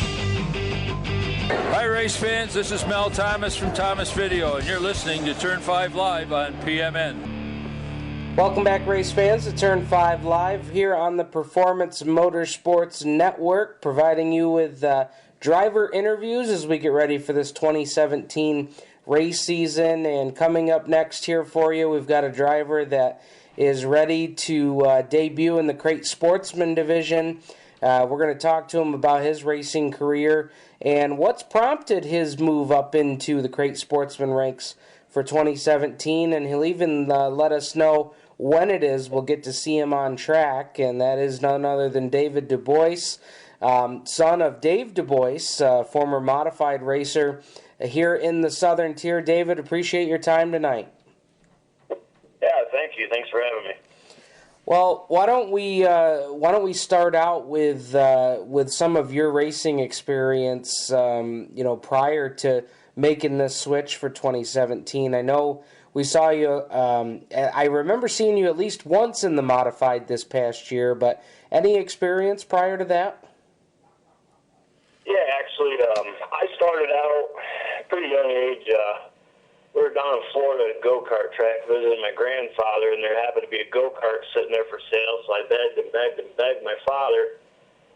Hi, race fans. This is Mel Thomas from Thomas Video, and you're listening to Turn 5 Live on PMN. Welcome back, race fans, to Turn 5 Live here on the Performance Motorsports Network, providing you with driver interviews as we get ready for this 2017 race season. And coming up next here for you, we've got a driver that is ready to debut in the Crate Sportsman division. We're going to talk to him about his racing career and what's prompted his move up into the Crate Sportsman ranks for 2017, and he'll even let us know when it is we'll get to see him on track, and that is none other than David DuBois, son of Dave DuBois, former modified racer here in the Southern Tier. David, appreciate your time tonight. Yeah, thank you. Thanks for having me. Well, why don't we start out with some of your racing experience, prior to making this switch for 2017. I know we saw you. I remember seeing you at least once in the modified this past year, but any experience prior to that? Yeah, actually, I started out at a pretty young age. We were down in Florida at a go-kart track visiting my grandfather, and there happened to be a go-kart sitting there for sale, so I begged my father.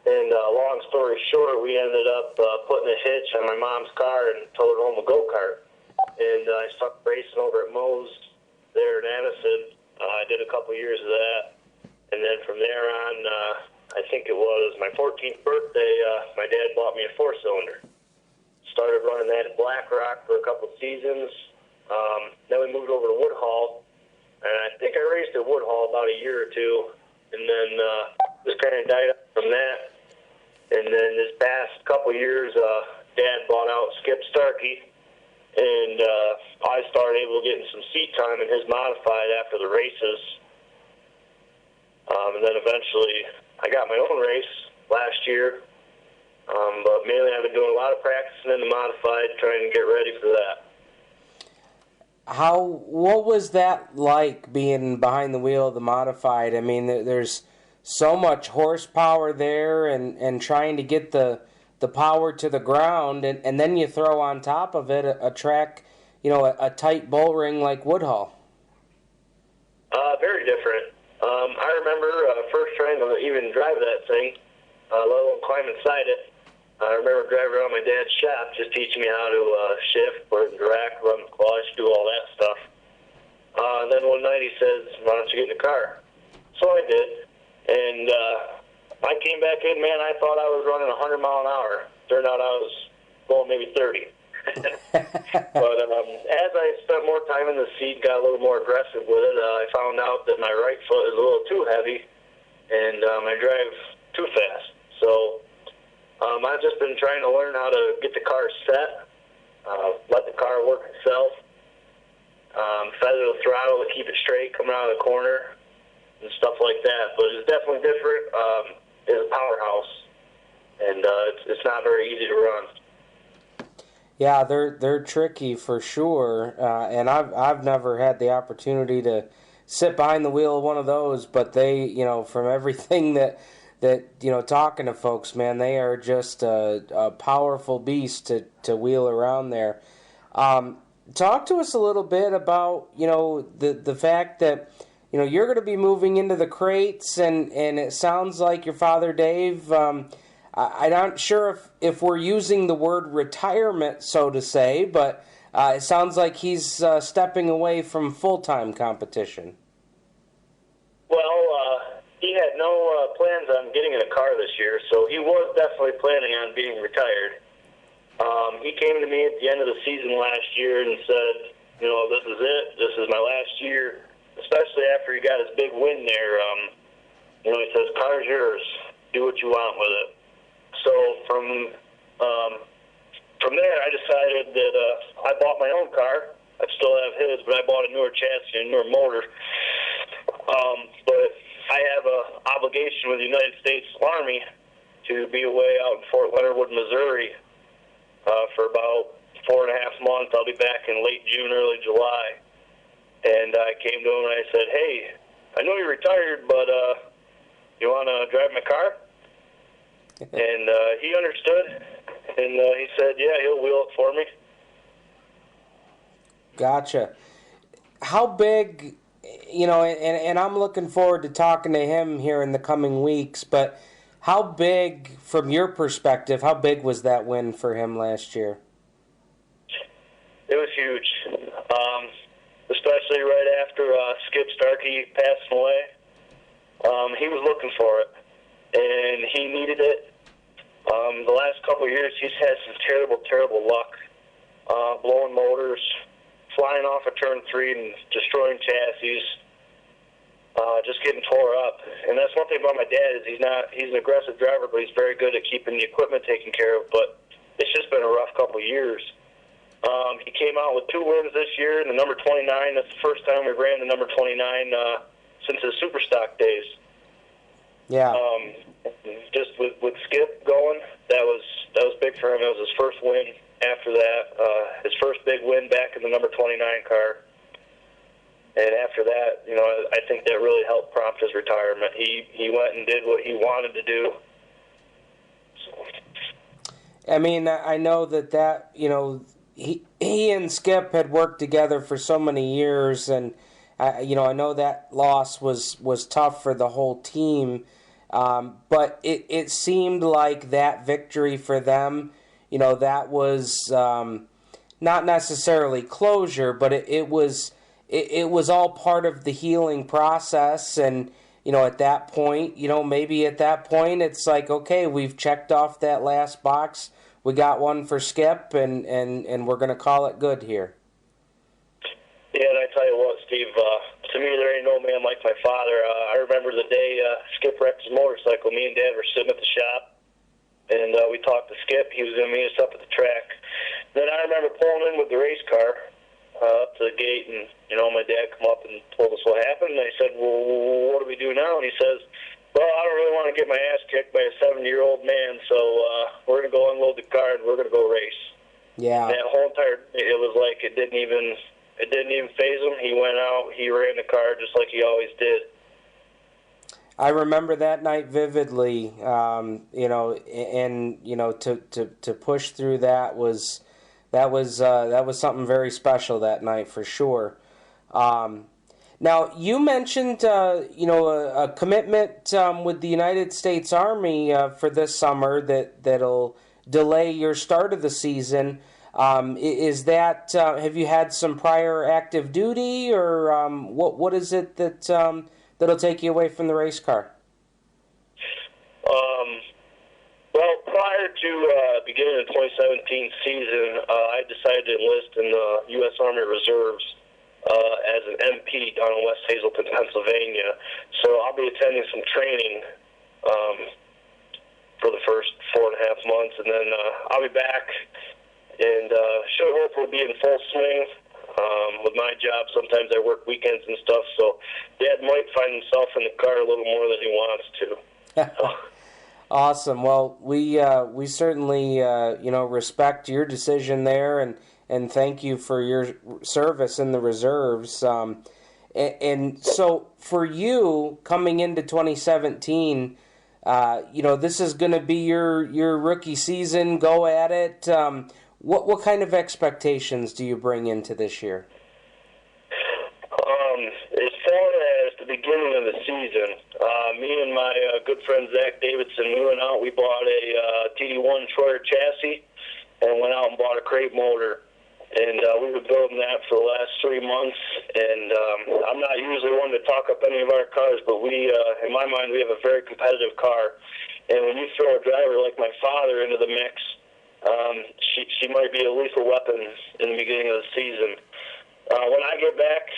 And long story short, we ended up putting a hitch on my mom's car and towed home a go-kart. And I started racing over at Moe's there in Addison. I did a couple years of that. And then from there on, I think it was my 14th birthday, my dad bought me a four-cylinder. Started running that at Black Rock for a couple seasons. Then we moved over to Woodhull, and I think I raced at Woodhull about a year or two, and then just kind of died up from that. And then this past couple years, Dad bought out Skip Starkey, and I started able to get some seat time in his modified after the races. And then eventually I got my own race last year, but mainly I've been doing a lot of practicing in the modified, trying to get ready for that. What was that like, being behind the wheel of the modified? I mean, there's so much horsepower there, and trying to get the power to the ground, and then you throw on top of it a track, a tight bull ring like Woodhull. Very different. I remember first trying to even drive that thing, let alone climb inside it. I remember driving around my dad's shop, just teaching me how to shift, put in direct, run the clutch, do all that stuff. And then one night he says, "Why don't you get in the car?" So I did, and I came back in. Man, I thought I was running 100 mile an hour. Turned out I was going maybe 30. But as I spent more time in the seat, got a little more aggressive with it, I found out that my right foot is a little too heavy, and I drive too fast. So I've just been trying to learn how to get the car set, let the car work itself, feather the throttle to keep it straight coming out of the corner, and stuff like that. But it's definitely different. It's a powerhouse, and it's not very easy to run. Yeah, they're tricky for sure, and I've never had the opportunity to sit behind the wheel of one of those, but they, from everything that talking to folks, man, they are just a powerful beast to wheel around there. Talk to us a little bit about, the fact that, you're going to be moving into the crates, and it sounds like your father, Dave, I'm not sure if we're using the word retirement, so to say, but it sounds like he's stepping away from full-time competition. Well, he had no plans on getting in a car this year, so he was definitely planning on being retired. He came to me at the end of the season last year and said, this is it. This is my last year, especially after he got his big win there. He says, "Car's yours. Do what you want with it." So from there, I decided that I bought my own car. I still have his, but I bought a newer chassis and a newer motor. But I have an obligation with the United States Army to be away out in Fort Leonard Wood, Missouri, for about 4.5 months. I'll be back in late June, early July. And I came to him and I said, "Hey, I know you're retired, but you want to drive my car?" And he understood, and he said, yeah, he'll wheel it for me. Gotcha. How big, and I'm looking forward to talking to him here in the coming weeks, but how big, from your perspective, how big was that win for him last year? It was huge, especially right after Skip Starkey passed away. He was looking for it, and he needed it. The last couple of years, he's had some terrible luck, blowing motors, flying off of turn 3 and destroying chassis, just getting tore up. And that's one thing about my dad is he's an aggressive driver, but he's very good at keeping the equipment taken care of. But it's just been a rough couple of years. He came out with 2 wins this year in the number 29. That's the first time we ran the number 29 since his Superstock days. Yeah. Just with Skip going, that was big for him. It was his first win after that, his first big win back in the number 29 car. And after that, I think that really helped prompt his retirement. He went and did what he wanted to do. I mean, I know that he and Skip had worked together for so many years, and I know that loss was tough for the whole team. But it seemed like that victory for them, that was not necessarily closure, but it was all part of the healing process. And at that point, maybe at that point it's like, okay, we've checked off that last box. We got one for Skip, and we're going to call it good here. Yeah, and I tell you what, Steve, to me there ain't no man like my father. I remember the day Skip wrecked his motorcycle. Me and Dad were sitting at the shop, and we talked to Skip. He was going to meet us up at the track. Then I remember pulling in with the race car up to the gate, and, my dad come up and told us what happened. And I said, well, what do we do now? And he says, well, I don't really want to get my ass kicked by a 70-year-old man, so we're going to go unload the car and we're going to go race. Yeah. And that whole entire, it was like it didn't even faze him. He went out, he ran the car just like he always did. I remember that night vividly, and to push through that was something very special that night for sure. Now, you mentioned, a commitment with the United States Army for this summer that'll delay your start of the season. Is that, have you had some prior active duty, or what is it that'll take you away from the race car? Well, prior to beginning the 2017 season, I decided to enlist in the U.S. Army Reserves as an MP down in West Hazelton, Pennsylvania. So I'll be attending some training for the first 4.5 months, and then I'll be back and should hopefully be in full swing. With my job, sometimes I work weekends and stuff, so Dad might find himself in the car a little more than he wants to. Awesome. Well, we certainly respect your decision there, and thank you for your service in the reserves. And so for you coming into 2017, this is going to be your rookie season. Go at it. What kind of expectations do you bring into this year? As far as the beginning of the season, me and my good friend Zach Davidson, we went out, we bought a TD1 Troyer chassis and went out and bought a crate motor. And we've been building that for the last 3 months. And I'm not usually one to talk up any of our cars, but we, in my mind, we have a very competitive car. And when you throw a driver like my father into the mix, she might be a lethal weapon in the beginning of the season. When I get back,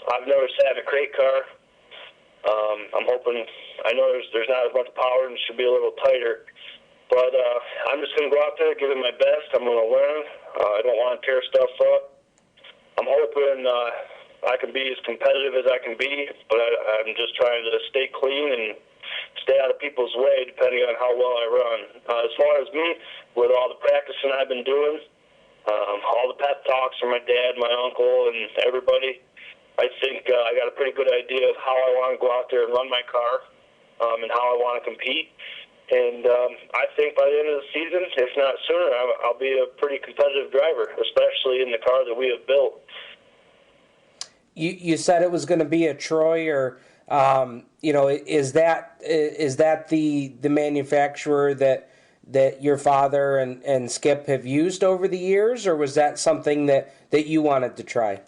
I've never sat in a crate car. I'm hoping, I know there's not as much power and it should be a little tighter. But I'm just going to go out there, give it my best. I'm going to learn. I don't want to tear stuff up. I'm hoping I can be as competitive as I can be, but I'm just trying to stay clean and stay out of people's way depending on how well I run. As far as me, with all the practicing I've been doing, all the pep talks from my dad, my uncle, and everybody, I think I got a pretty good idea of how I want to go out there and run my car and how I want to compete. And I think by the end of the season, if not sooner, I'll be a pretty competitive driver, especially in the car that we have built. You said it was going to be a Troy, or is that the manufacturer that your father and Skip have used over the years, or was that something that you wanted to try?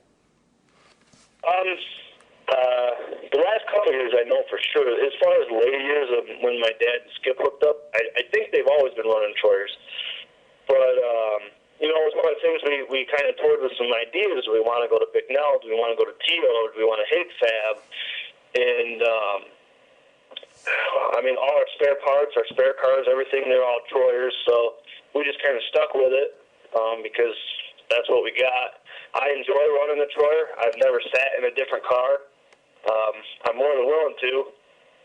The last couple of years, I know for sure. As far as later years of when my dad and Skip hooked up, I think they've always been running Troyers. But, it was one of the things we kind of toured with some ideas. Do we want to go to Bicknell? Do we want to go to Tito? Do we want to hit Fab? And, all our spare parts, our spare cars, everything, they're all Troyers. So we just kind of stuck with it because that's what we got. I enjoy running the Troyer. I've never sat in a different car. I'm more than willing to,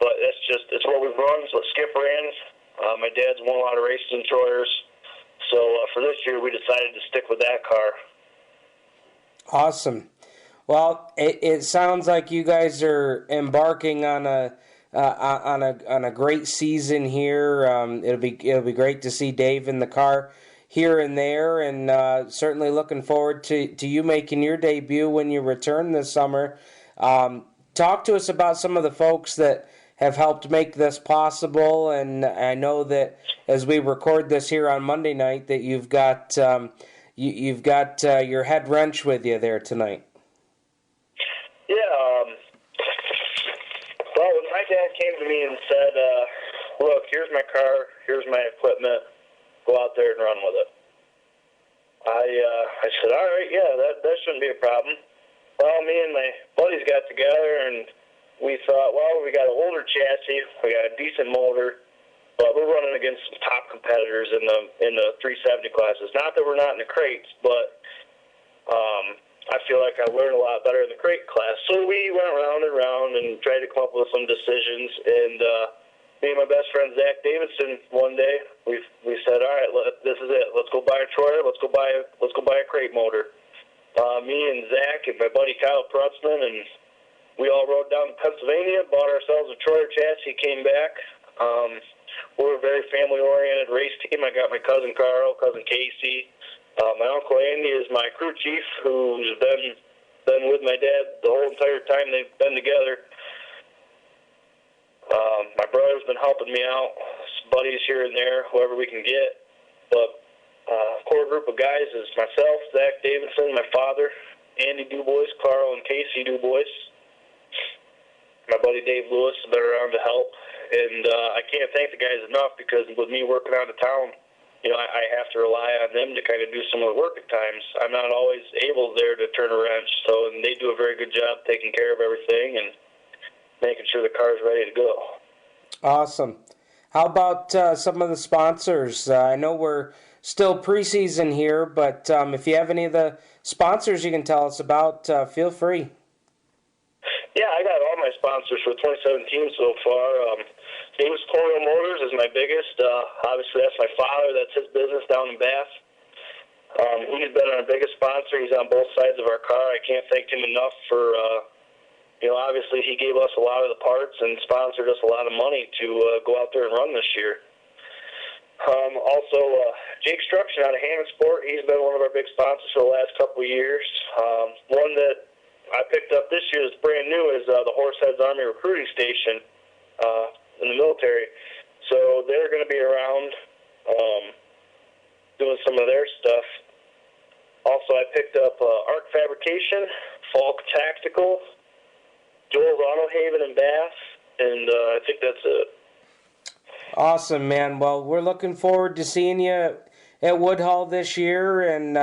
but it's what we've run. It's what Skip ran. My dad's won a lot of races in Troyers. So for this year, we decided to stick with that car. Awesome. Well, it sounds like you guys are embarking on a great season here. It'll be great to see Dave in the car here and there, and certainly looking forward to you making your debut when you return this summer. Talk to us about some of the folks that have helped make this possible, and I know that as we record this here on Monday night, that you've got your head wrench with you there tonight. Yeah. Well, when my dad came to me and said, "Look, here's my car, here's my equipment, go out there and run with it," I said, "All right, yeah, that shouldn't be a problem." Well, me and my buddies got together, and we thought, well, we got an older chassis, we got a decent motor, but we're running against some top competitors in the 370 classes. Not that we're not in the crates, but I feel like I learned a lot better in the crate class. So we went round and round and tried to come up with some decisions. And me and my best friend Zach Davidson, one day we said, all right, this is it. Let's go buy a Troyer. Let's go buy a crate motor. Me and Zach and my buddy Kyle Prutzman, and we all rode down to Pennsylvania, bought ourselves a Troyer chassis, came back. We're a very family-oriented race team. I got my cousin Carl, cousin Casey. My Uncle Andy is my crew chief, who's been with my dad the whole entire time they've been together. My brother's been helping me out, some buddies here and there, whoever we can get. But core group of guys is myself, Zach Davidson, my father, Andy DuBois, Carl and Casey DuBois. My buddy Dave Lewis has been around to help. And I can't thank the guys enough, because with me working out of town, I have to rely on them to kind of do some of the work at times. I'm not always able there to turn a wrench, and they do a very good job taking care of everything and making sure the car's ready to go. Awesome. How about some of the sponsors? I know we're still preseason here, but if you have any of the sponsors you can tell us about, feel free. Yeah, I got all my sponsors for 2017 so far. Davis Colonial Motors is my biggest. Obviously, that's my father. That's his business down in Bath. He's been our biggest sponsor. He's on both sides of our car. I can't thank him enough for, obviously he gave us a lot of the parts and sponsored us a lot of money to go out there and run this year. Also, Jake Struction out of Hammond Sport. He's been one of our big sponsors for the last couple of years. One that I picked up this year is brand new is the Horseheads Army Recruiting Station in the military. So they're going to be around doing some of their stuff. Also, I picked up Arc Fabrication, Falk Tactical, Joel's Auto Haven in Bath, and I think that's it. Awesome, man. Well, we're looking forward to seeing you at Woodhull this year, and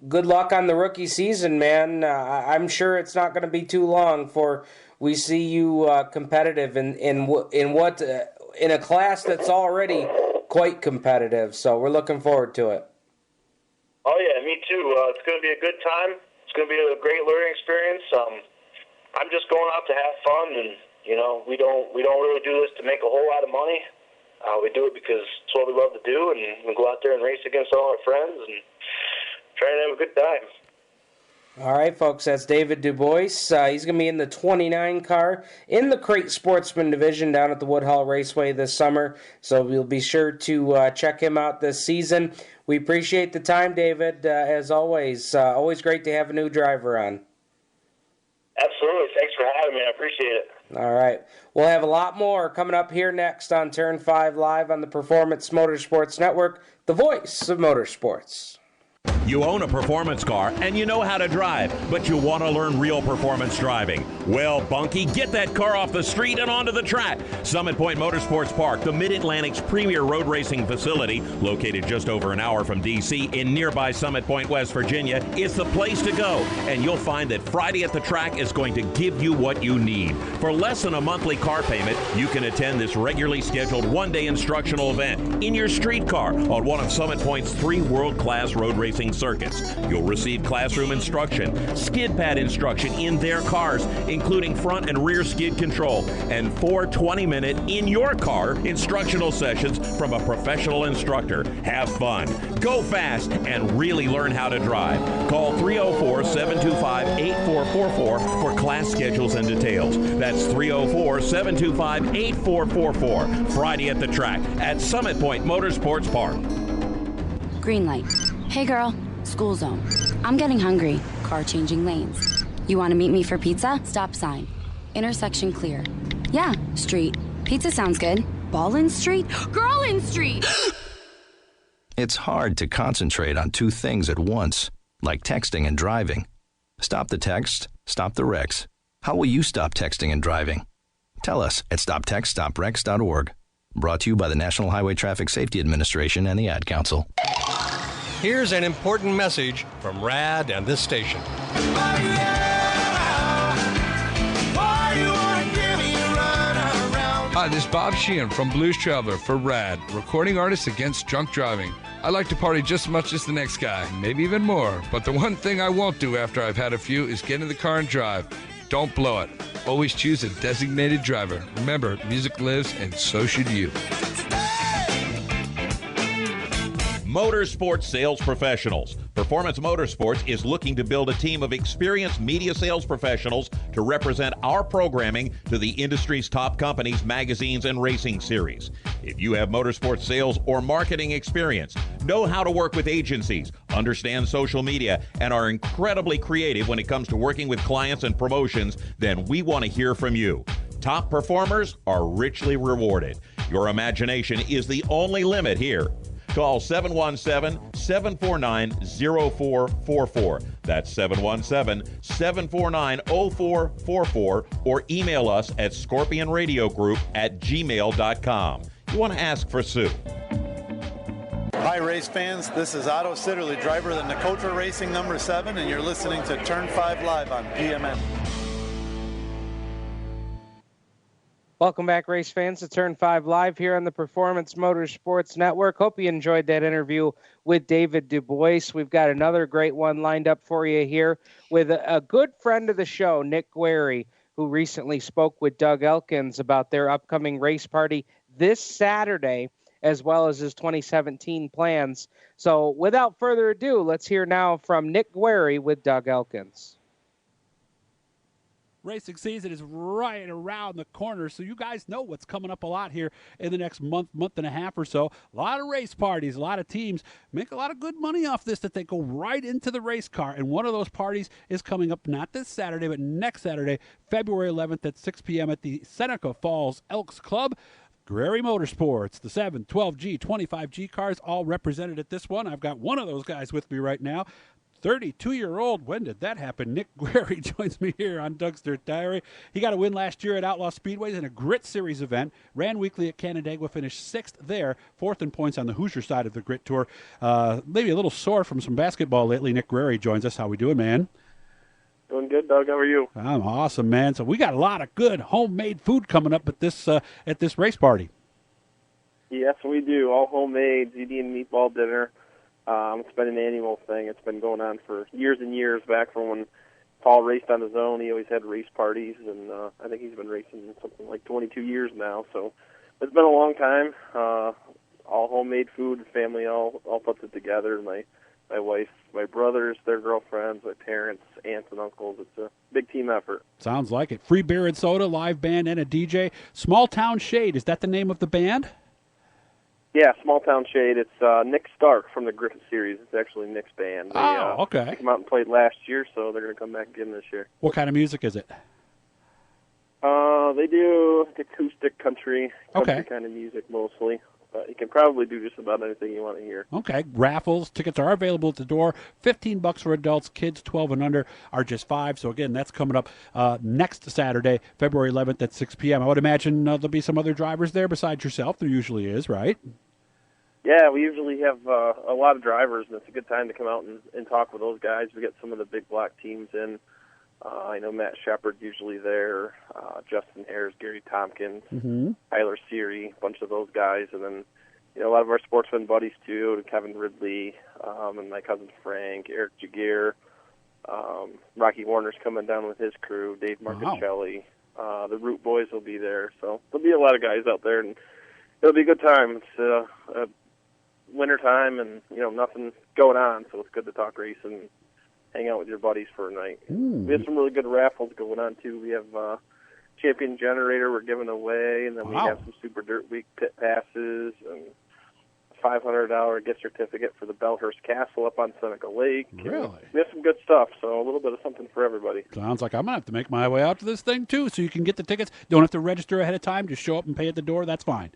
good luck on the rookie season, man. I'm sure it's not going to be too long for we see you competitive in a class that's already quite competitive. So we're looking forward to it. Oh yeah, me too. It's going to be a good time. It's going to be a great learning experience. I'm just going out to have fun, and we don't really do this to make a whole lot of money. We do it because it's what we love to do, and we go out there and race against all our friends and try to have a good time. All right, folks, that's David DuBois. He's going to be in the 29 car in the Crate Sportsman division down at the Woodhull Raceway this summer. So we'll be sure to check him out this season. We appreciate the time, David, as always. Always great to have a new driver on. Absolutely. Thanks for having me. I appreciate it. All right. We'll have a lot more coming up here next on Turn 5 Live on the Performance Motorsports Network, the voice of motorsports. You own a performance car and you know how to drive, but you want to learn real performance driving. Well, Bunky, get that car off the street and onto the track. Summit Point Motorsports Park, the Mid-Atlantic's premier road racing facility, located just over an hour from D.C. in nearby Summit Point, West Virginia, is the place to go. And you'll find that Friday at the Track is going to give you what you need. For less than a monthly car payment, you can attend this regularly scheduled one-day instructional event in your street car on one of Summit Point's 3 world-class road racing circuits. You'll receive classroom instruction, skid pad instruction in their cars, including front and rear skid control, and 4 20-minute in-your-car instructional sessions from a professional instructor. Have fun, go fast, and really learn how to drive. Call 304-725-8444 for class schedules and details. That's 304-725-8444. Friday at the Track at Summit Point Motorsports Park. Green light. Hey girl, school zone. I'm getting hungry. Car changing lanes. You want to meet me for pizza? Stop sign. Intersection clear. Yeah, street. Pizza sounds good. Ball in street? Girl in street! It's hard to concentrate on 2 things at once, like texting and driving. Stop the text, stop the wrecks. How will you stop texting and driving? Tell us at stoptextstopwrecks.org. Brought to you by the National Highway Traffic Safety Administration and the Ad Council. Here's an important message from RAD and this station. Hi, this is Bob Sheehan from Blues Traveler for RAD, Recording Artists Against Drunk Driving. I like to party just as much as the next guy, maybe even more. But the one thing I won't do after I've had a few is get in the car and drive. Don't blow it. Always choose a designated driver. Remember, music lives, and so should you. Motorsports sales professionals. Performance Motorsports is looking to build a team of experienced media sales professionals to represent our programming to the industry's top companies, magazines, and racing series. If you have motorsports sales or marketing experience, know how to work with agencies, understand social media, and are incredibly creative when it comes to working with clients and promotions, then we want to hear from you. Top performers are richly rewarded. Your imagination is the only limit here. Call 717-749-0444. That's 717-749-0444, or email us at scorpionradiogroup@gmail.com. You want to ask for Sue. Hi, race fans. This is Otto Sitterly, driver of the Nicotra Racing number 7, and you're listening to Turn 5 Live on PMN. Welcome back, race fans, to Turn 5 Live here on the Performance Motorsports Network. Hope you enjoyed that interview with David DuBois. We've got another great one lined up for you here with a good friend of the show, Nick Guererri, who recently spoke with Doug Elkins about their upcoming race party this Saturday, as well as his 2017 plans. So without further ado, let's hear now from Nick Guererri with Doug Elkins. Racing season is right around the corner, so you guys know what's coming up a lot here in the next month and a half or so. A lot of race parties, a lot of teams make a lot of good money off this that they go right into the race car, and one of those parties is coming up not this Saturday, but next Saturday, February 11th at 6 p.m. at the Seneca Falls Elks Club. Guererri Motorsports, the 7, 12G, 25G cars, all represented at this one. I've got one of those guys with me right now. 32-year-old, when did that happen? Nick Guererri joins me here on Doug's Dirt Diary. He got a win last year at Outlaw Speedways in a Grit Series event. Ran weekly at Canandaigua, finished 6th there, 4th in points on the Hoosier side of the Grit Tour. Maybe a little sore from some basketball lately. Nick Guererri joins us. How we doing, man? Doing good, Doug. How are you? I'm awesome, man. So we got a lot of good homemade food coming up at this race party. Yes, we do. All homemade ziti and meatball dinner. It's been an annual thing. It's been going on for years and years. Back from when Paul raced on his own, he always had race parties, and I think he's been racing something like 22 years now. So it's been a long time. All homemade food. The family all puts it together. My my wife, my brothers, their girlfriends, my parents, aunts, and uncles. It's a big team effort. Sounds like it. Free beer and soda, live band, and a DJ. Small Town Shade, is that the name of the band? Yeah, Small Town Shade. It's Nick Stark from the Griffith series. It's actually Nick's band. Okay. They came out and played last year, so they're going to come back again this year. What kind of music is it? They do acoustic country Okay. kind of music mostly. But you can probably do just about anything you want to hear. Okay. Raffles. Tickets are available at the door. $15 for adults. Kids 12 and under are just $5. So, again, that's coming up next Saturday, February 11th at 6 p.m. I would imagine there'll be some other drivers there besides yourself. There usually is, right? Yeah, we usually have a lot of drivers, and it's a good time to come out and talk with those guys. We get some of the big block teams in. I know Matt Shepard's usually there, Justin Ayers, Gary Tompkins, Tyler Seary, a bunch of those guys, and then a lot of our sportsman buddies too, Kevin Ridley, and my cousin Frank, Eric Jaguar, Rocky Warner's coming down with his crew, Dave Marcaccelli. The Root Boys will be there, so there'll be a lot of guys out there, and it'll be a good time. It's winter time, and nothing going on, so it's good to talk racing and hang out with your buddies for a night. We have some really good raffles going on too. We have Champion Generator we're giving away, and then we have some Super Dirt Week pit passes and a $500 gift certificate for the Bellhurst Castle up on Seneca Lake. Really? We have some good stuff, so a little bit of something for everybody. Sounds like I'm going to have to make my way out to this thing, too, so you can get the tickets. Don't have to register ahead of time. Just show up and pay at the door. That's fine.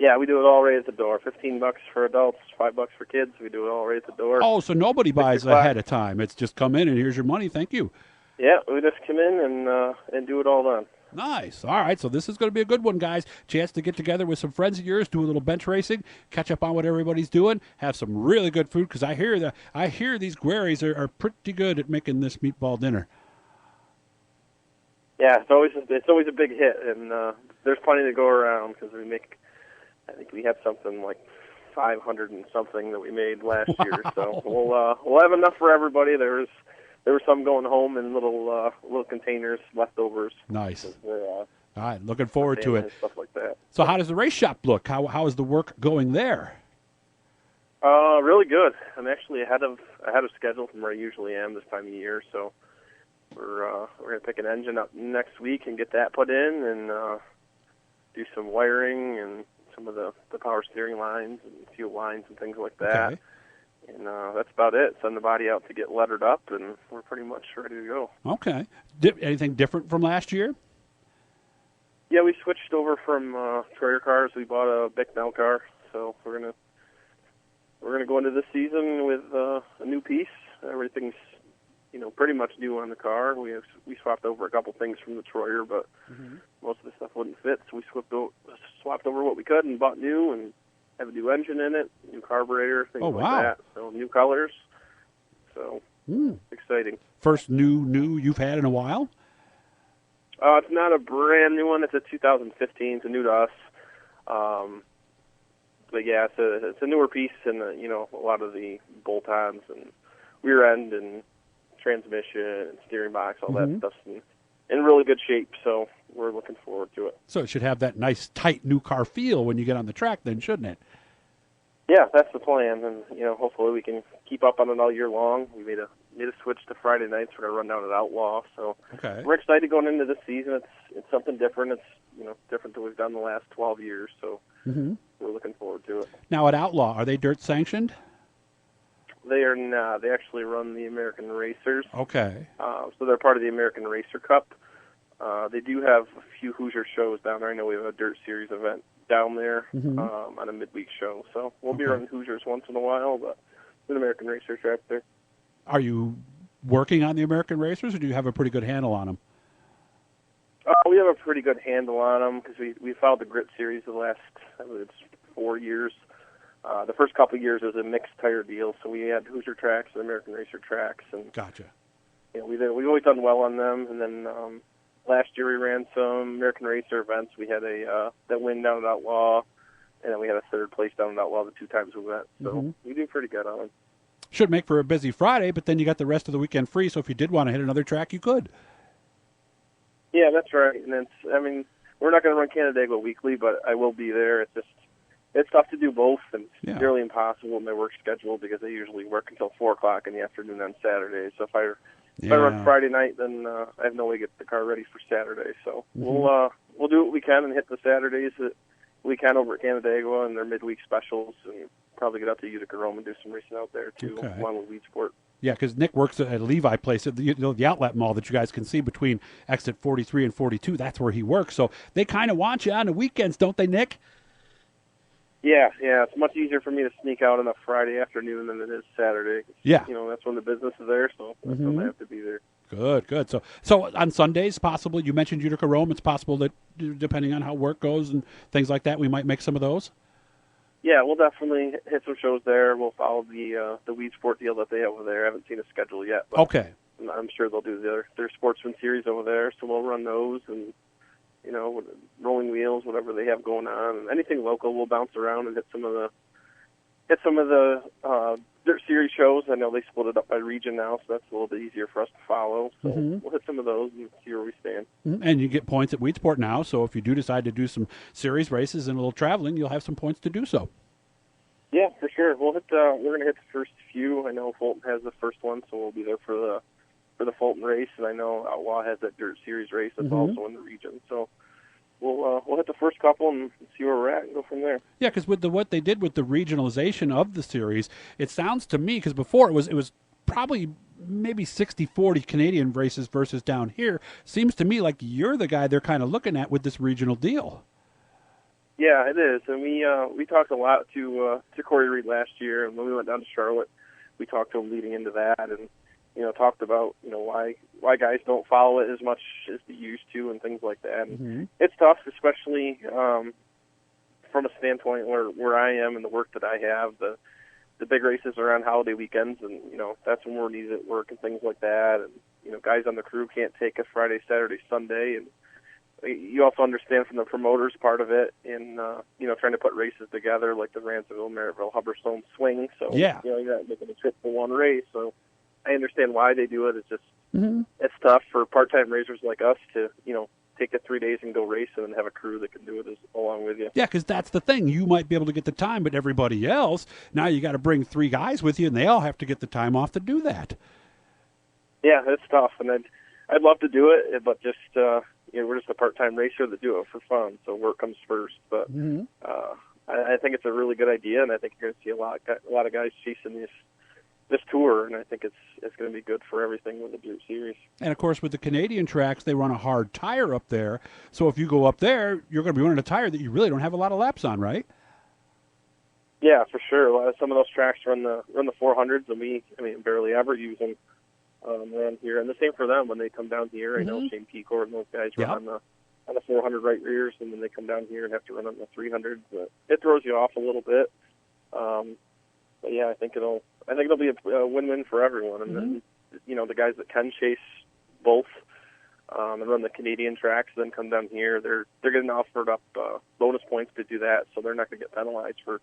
Yeah, we do it all right at the door. $15 for adults, $5 for kids. We do it all right at the door. Oh, so nobody buys ahead of time. It's just come in and here's your money. Thank you. Yeah, we just come in and do it all then. Nice. All right, so this is going to be a good one, guys. Chance to get together with some friends of yours, do a little bench racing, catch up on what everybody's doing, have some really good food, because I hear these Guererris are pretty good at making this meatball dinner. Yeah, it's always a big hit, and there's plenty to go around because I think we have something like 500 and something that we made last year. So we'll have enough for everybody. There was some going home in little containers, leftovers. Nice. All right, looking forward to it. Stuff like that. So how does the race shop look? How is the work going there? Really good. I'm actually ahead of schedule from where I usually am this time of year. So we're gonna pick an engine up next week and get that put in and do some wiring and some of the power steering lines and fuel lines and things like that. Okay. And that's about it. Send the body out to get lettered up, and we're pretty much ready to go. Okay. Anything different from last year? Yeah, we switched over from Troyer cars. We bought a Bicknell car, so we're gonna go into this season with a new piece. Everything's pretty much new on the car. We swapped over a couple things from the Troyer, but most of the stuff wouldn't fit, so we swapped over what we could and bought new and have a new engine in it, new carburetor, things like that. So new colors. So exciting. First new you've had in a while? It's not a brand new one. It's a 2015. It's new to us. But yeah, it's a newer piece, and a lot of the bolt-ons and rear end and transmission and steering box, all that stuff's in really good shape. So we're looking forward to it. So it should have that nice, tight new car feel when you get on the track, then, shouldn't it? Yeah, that's the plan, and hopefully we can keep up on it all year long. We made a switch to Friday nights. We're gonna run down at Outlaw, so we're excited going into this season. It's something different. It's different than we've done the last 12 years. So we're looking forward to it. Now at Outlaw, are they dirt sanctioned? They are not. They actually run the American Racers. Okay. So they're part of the American Racer Cup. They do have a few Hoosier shows down there. I know we have a Dirt Series event down there on a midweek show. So we'll be running Hoosiers once in a while, but it's an American Racer track there. Are you working on the American Racers, or do you have a pretty good handle on them? We have a pretty good handle on them because we followed the Grit Series the last, I believe it's 4 years. The first couple of years was a mixed tire deal, so we had Hoosier tracks and American Racer tracks. And gotcha. We've always done well on them. And then last year we ran some American Racer events. We had that win down at Outlaw, and then we had a third place down at Outlaw the 2 times we went. So we do pretty good on them. Should make for a busy Friday, but then you got the rest of the weekend free, so if you did want to hit another track, you could. Yeah, that's right. And we're not going to run Canandaigua weekly, but I will be there. It's just, it's tough to do both, and it's Yeah. nearly impossible in my work schedule because I usually work until 4 o'clock in the afternoon on Saturday. So if I run Friday night, then I have no way to get the car ready for Saturday. So we'll do what we can and hit the Saturdays that we can over at Canandaigua and their midweek specials, and probably get out to Utica Rome and do some racing out there too, along with Weed Sport. Yeah, because Nick works at Levi Place, at the outlet mall that you guys can see between exit 43 and 42. That's where he works. So they kind of want you on the weekends, don't they, Nick? Yeah, it's much easier for me to sneak out on a Friday afternoon than it is Saturday. Yeah. That's when the business is there, so that's when I have to be there. Good. So on Sundays, possibly, you mentioned Utica Rome. It's possible that, depending on how work goes and things like that, we might make some of those? Yeah, we'll definitely hit some shows there. We'll follow the Weed Sport deal that they have over there. I haven't seen a schedule yet. But Okay. I'm sure they'll do their Sportsman series over there, so we'll run those and, rolling wheels, whatever they have going on. And anything local, we'll bounce around and hit some of the Dirt Series shows. I know they split it up by region now, so that's a little bit easier for us to follow. So we'll hit some of those and see where we stand. And you get points at Weedsport now, so if you do decide to do some series races and a little traveling, you'll have some points to do so. Yeah, for sure. We'll hit. We're going to hit the first few. I know Fulton has the first one, so we'll be there for the Fulton race, and I know Outlaw has that Dirt Series race that's also in the region. So we'll hit the first couple and see where we're at and go from there. Yeah, because with what they did with the regionalization of the series, it sounds to me, because before it was probably maybe 60-40 Canadian races versus down here. Seems to me like you're the guy they're kind of looking at with this regional deal. Yeah, it is, and we talked a lot to Corey Reed last year, and when we went down to Charlotte, we talked to him leading into that, and talked about why guys don't follow it as much as they used to and things like that. And it's tough, especially from a standpoint where I am and the work that I have. The big races are on holiday weekends, and that's when we're needed at work and things like that. And guys on the crew can't take a Friday, Saturday, Sunday, and you also understand from the promoters part of it in trying to put races together like the Ransomville, Merrittville, Hubberstone swing. So you're not making a trip for one race. So I understand why they do it. It's just it's tough for part-time racers like us to take it 3 days and go race and then have a crew that can do it along with you. Yeah, because that's the thing. You might be able to get the time, but everybody else, now you got to bring 3 guys with you, and they all have to get the time off to do that. Yeah, it's tough, and I'd love to do it, but just we're just a part-time racer that do it for fun, so work comes first. But I think it's a really good idea, and I think you're going to see a lot of guys chasing this tour, and I think it's going to be good for everything with the Dirt Series. And, of course, with the Canadian tracks, they run a hard tire up there. So if you go up there, you're going to be running a tire that you really don't have a lot of laps on, right? Yeah, for sure. Some of those tracks run the 400s, and we barely ever use them around here. And the same for them when they come down here. I know Shane Peacourt and those guys run on the 400 right rears, and then they come down here and have to run on the 300s. But it throws you off a little bit. But yeah, I think it'll be a win-win for everyone. And then, the guys that can chase both and run the Canadian tracks, then come down here, they're getting offered up bonus points to do that, so they're not going to get penalized for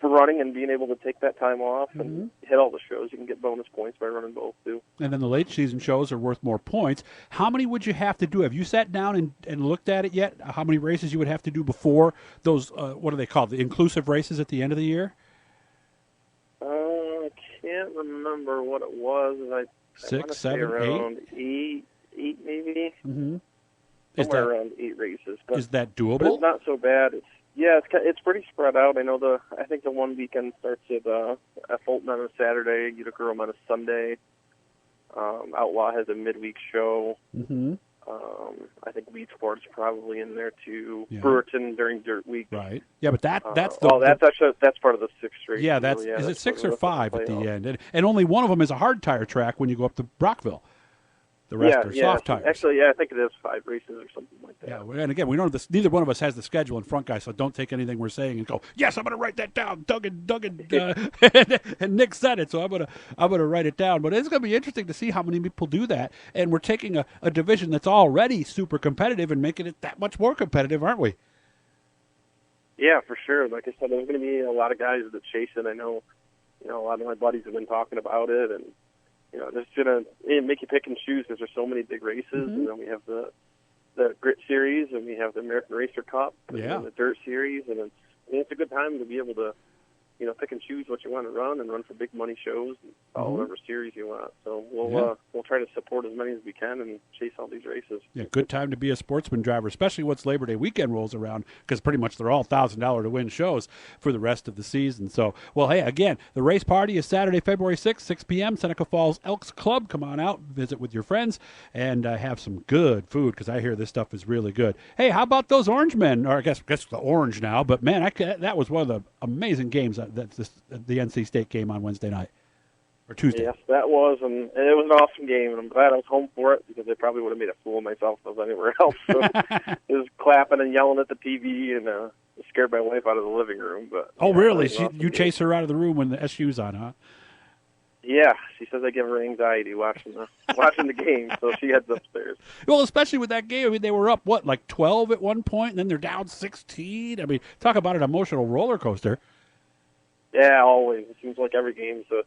running and being able to take that time off and hit all the shows. You can get bonus points by running both too. And then the late season shows are worth more points. How many would you have to do? Have you sat down and looked at it yet? How many races you would have to do before those, what are they called, the inclusive races at the end of the year? I can't remember what it was. I 6, 7, around 8? Eight maybe. Somewhere around 8 races. But, is that doable? But it's not so bad. It's pretty spread out. I think the one weekend starts at Fulton on a Saturday, Utica Rome on a Sunday. Outlaw has a midweek show. I think Weed Sport's probably in there too. Yeah. Brewerton during Dirt Week. Right. Yeah, but that's that's part of the 6th race. Yeah, is it 6 or 5 at the end? And only one of them is a hard tire track when you go up to Brockville. The rest are soft tires. Actually, I think it is 5 races or something like that. Yeah, and again, we don't. Neither one of us has the schedule in front, guys. So don't take anything we're saying and go, "Yes, I'm going to write that down." Doug and Nick said it, so I'm going to write it down. But it's going to be interesting to see how many people do that. And we're taking a division that's already super competitive and making it that much more competitive, aren't we? Yeah, for sure. Like I said, there's going to be a lot of guys that chase it. I know, a lot of my buddies have been talking about it, and it's going to make you pick and choose because there's so many big races. And then we have the Grit Series, and we have the American Racer Cup, and the Dirt Series, and it's a good time to be able to, pick and choose what you want to run and run for big money shows and follow whatever series you want. So we'll try to support as many as we can and chase all these races. Yeah, good time to be a sportsman driver, especially once Labor Day weekend rolls around, because pretty much they're all $1,000 to win shows for the rest of the season. So, well, hey, again, the race party is Saturday, February 6th, 6 p.m., Seneca Falls Elks Club. Come on out, visit with your friends, and have some good food, because I hear this stuff is really good. Hey, how about those Orange men? Or I guess the Orange now, but, man, that was one of the amazing games that the NC State game on Wednesday night. Or Tuesday. Yes, that was, and it was an awesome game, and I'm glad I was home for it, because I probably would have made a fool of myself if I was anywhere else. So it was clapping and yelling at the TV, and scared my wife out of the living room. But really? You chase her out of the room when the SU's on, huh? Yeah, she says I give her anxiety watching the game, so she heads upstairs. Well, especially with that game, I mean, they were up, 12 at one point, and then they're down 16? I mean, talk about an emotional roller coaster. Yeah, always. It seems like every game's a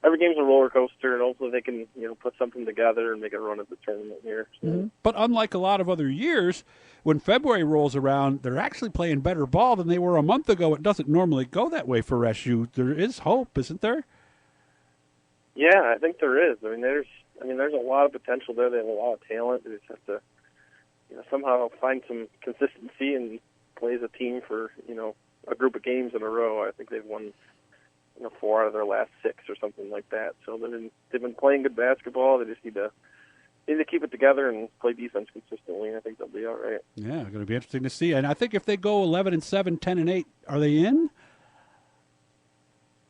roller coaster, and hopefully they can, put something together and make a run at the tournament here. So. Mm-hmm. But unlike a lot of other years, when February rolls around, they're actually playing better ball than they were a month ago. It doesn't normally go that way for SU. There is hope, isn't there? Yeah, I think there is. There's a lot of potential there. They have a lot of talent. They just have to, somehow find some consistency and play as a team for, a group of games in a row. I think they've won 4 out of their last 6 or something like that. So they've been playing good basketball. They just need to keep it together and play defense consistently. I think they'll be all right. Yeah, going to be interesting to see. And I think if they go 11-7, 10-8, are they in?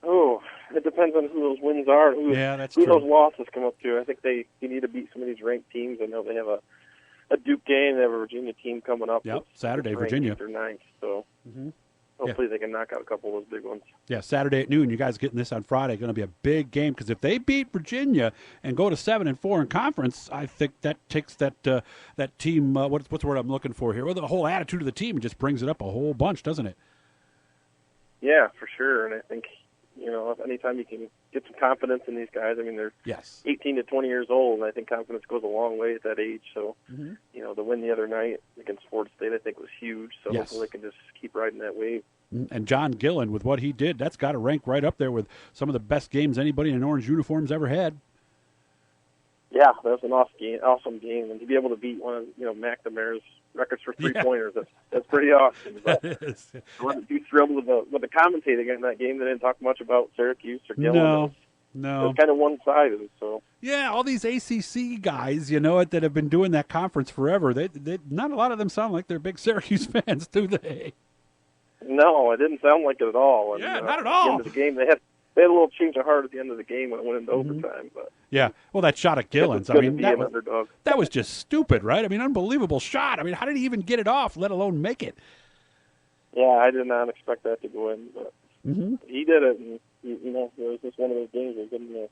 Oh, it depends on who those wins are. Who those losses come up to. I think they need to beat some of these ranked teams. I know they have a Duke game. They have a Virginia team coming up. Yep, Saturday, Virginia. 8th or 9th. So. Hopefully they can knock out a couple of those big ones. Yeah, Saturday at noon. You guys getting this on Friday. Going to be a big game, because if they beat Virginia and go to 7-4 in conference, I think that takes that team. What's the word I'm looking for here? Well, the whole attitude of the team just brings it up a whole bunch, doesn't it? Yeah, for sure. And I think anytime you can get some confidence in these guys. They're 18 to 20 years old, and I think confidence goes a long way at that age. So, the win the other night against Florida State, I think, was huge. So hopefully they can just keep riding that wave. And John Gillen, with what he did, that's got to rank right up there with some of the best games anybody in an orange uniform's ever had. Yeah, that was an awesome game, and to be able to beat one of McNamara's records for three-pointers, that's pretty awesome. But I wasn't too thrilled with the commentating in that game. They didn't talk much about Syracuse or Gillen. No. It was kind of one-sided. So yeah, all these ACC guys, that have been doing that conference forever, they not a lot of them sound like they're big Syracuse fans, do they? No, it didn't sound like it at all. And, not at all. At the end of the game, they had a little change of heart at the end of the game when it went into overtime. But yeah, well, that shot at Gillen's, that was just stupid, right? Unbelievable shot. How did he even get it off, let alone make it? Yeah, I did not expect that to go in, but he did it, and it was just one of those games that didn't know.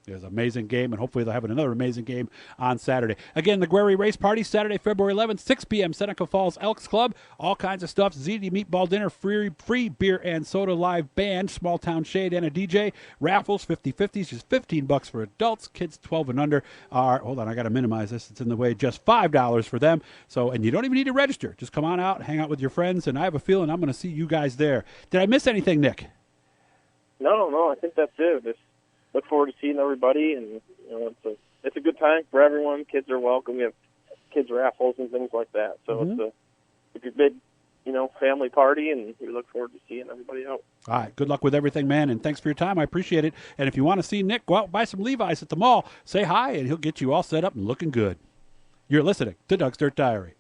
It was an amazing game, and hopefully they'll have another amazing game on Saturday. Again, the Guererri Race Party, Saturday, February 11th, 6 p.m., Seneca Falls Elks Club. All kinds of stuff, ziti meatball dinner, free beer and soda, live band, small town shade, and a DJ. Raffles, 50/50s, just $15 for adults. Kids 12 and under are, hold on, I got to minimize this. It's in the way, just $5 for them. So, and you don't even need to register. Just come on out, hang out with your friends, and I have a feeling I'm going to see you guys there. Did I miss anything, Nick? No, I think that's it. Just look forward to seeing everybody, and it's a good time for everyone. Kids are welcome. We have kids raffles and things like that. So it's a big, family party, and we look forward to seeing everybody out. All right. Good luck with everything, man, and thanks for your time. I appreciate it. And if you want to see Nick, go out and buy some Levi's at the mall. Say hi, and he'll get you all set up and looking good. You're listening to Doug's Dirt Diary.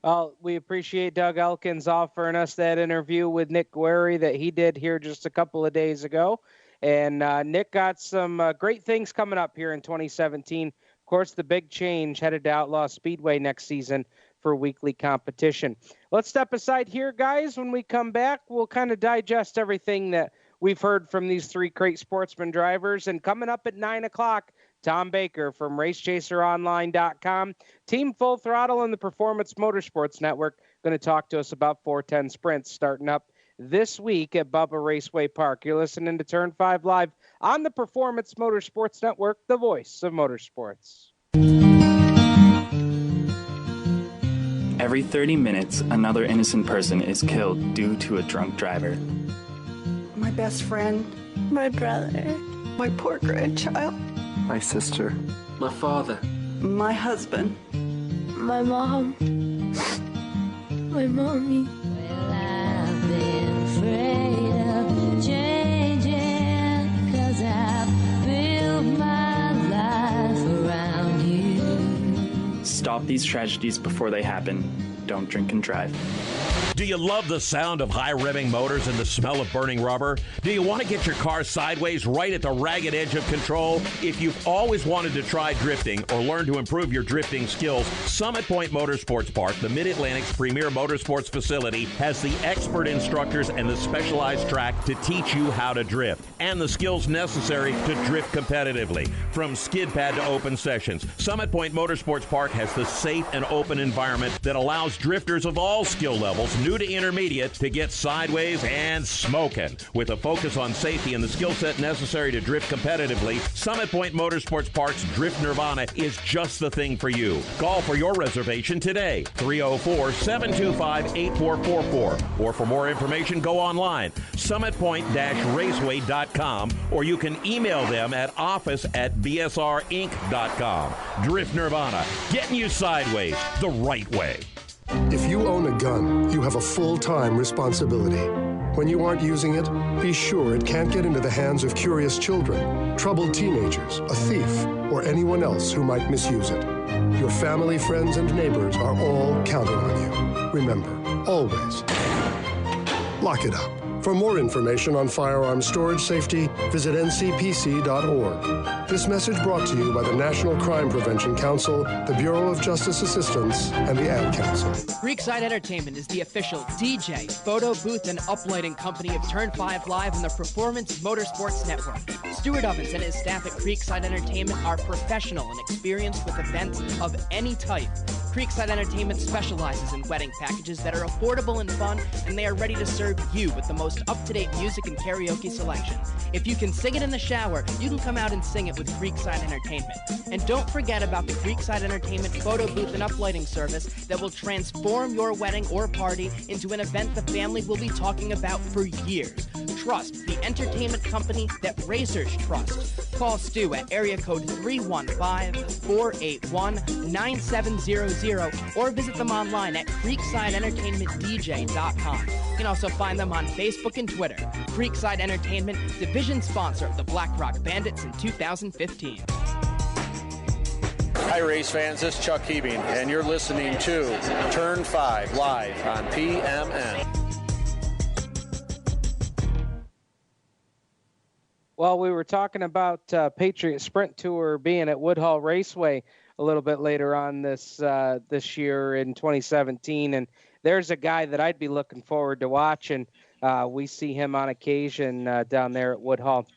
Well, we appreciate Doug Elkins offering us that interview with Nick Guererri that he did here just a couple of days ago. And Nick got some great things coming up here in 2017. Of course, the big change headed to Outlaw Speedway next season for weekly competition. Let's step aside here, guys. When we come back, we'll kind of digest everything that we've heard from these three Crate Sportsman drivers. And coming up at 9 o'clock, Tom Baker from RaceChaserOnline.com. Team Full Throttle and the Performance Motorsports Network going to talk to us about 410 sprints starting up this week at Bubba Raceway Park. You're listening to Turn 5 Live on the Performance Motorsports Network, the voice of motorsports. Every 30 minutes, another innocent person is killed due to a drunk driver. My best friend, my brother, my poor grandchild, my sister, my father, my husband, my mom, my mommy. Well, I've been afraid of changing, 'cause I've built my life around you. Stop these tragedies before they happen. Don't drink and drive. Do you love the sound of high revving motors and the smell of burning rubber? Do you want to get your car sideways right at the ragged edge of control? If you've always wanted to try drifting or learn to improve your drifting skills, Summit Point Motorsports Park, the Mid-Atlantic's premier motorsports facility, has the expert instructors and the specialized track to teach you how to drift and the skills necessary to drift competitively. From skid pad to open sessions, Summit Point Motorsports Park has the safe and open environment that allows drifters of all skill levels, new to intermediate, to get sideways and smoking. With a focus on safety and the skill set necessary to drift competitively, Summit Point Motorsports Park's Drift Nirvana is just the thing for you. Call for your reservation today, 304-725-8444. Or for more information, go online, summitpoint-raceway.com, or you can email them at office@bsrinc.com. Drift Nirvana, getting you sideways the right way. If you own a gun, you have a full-time responsibility. When you aren't using it, be sure it can't get into the hands of curious children, troubled teenagers, a thief, or anyone else who might misuse it. Your family, friends, and neighbors are all counting on you. Remember, always, lock it up. For more information on firearm storage safety, visit ncpc.org. This message brought to you by the National Crime Prevention Council, the Bureau of Justice Assistance, and the Ad Council. Creekside Entertainment is the official DJ, photo booth, and uplighting company of Turn 5 Live and the Performance Motorsports Network. Stuart Ovens and his staff at Creekside Entertainment are professional and experienced with events of any type. Creekside Entertainment specializes in wedding packages that are affordable and fun, and they are ready to serve you with the most up-to-date music and karaoke selection. If you can sing it in the shower, you can come out and sing it with Creekside Entertainment. And don't forget about the Creekside Entertainment photo booth and uplighting service that will transform your wedding or party into an event the family will be talking about for years. Trust the entertainment company that racers trust. Call Stu at area code 315-481-9700 or visit them online at creeksideentertainmentdj.com. You can also find them on Facebook and Twitter. Creekside Entertainment, division sponsor of the Black Rock Bandits in 2015. Hi, race fans. This is Chuck Hebing, and you're listening to Turn 5 live on PMN. Well, we were talking about Patriot Sprint Tour being at Woodhull Raceway a little bit later on this year in 2017, and there's a guy that I'd be looking forward to watching. We see him on occasion down there at Woodhull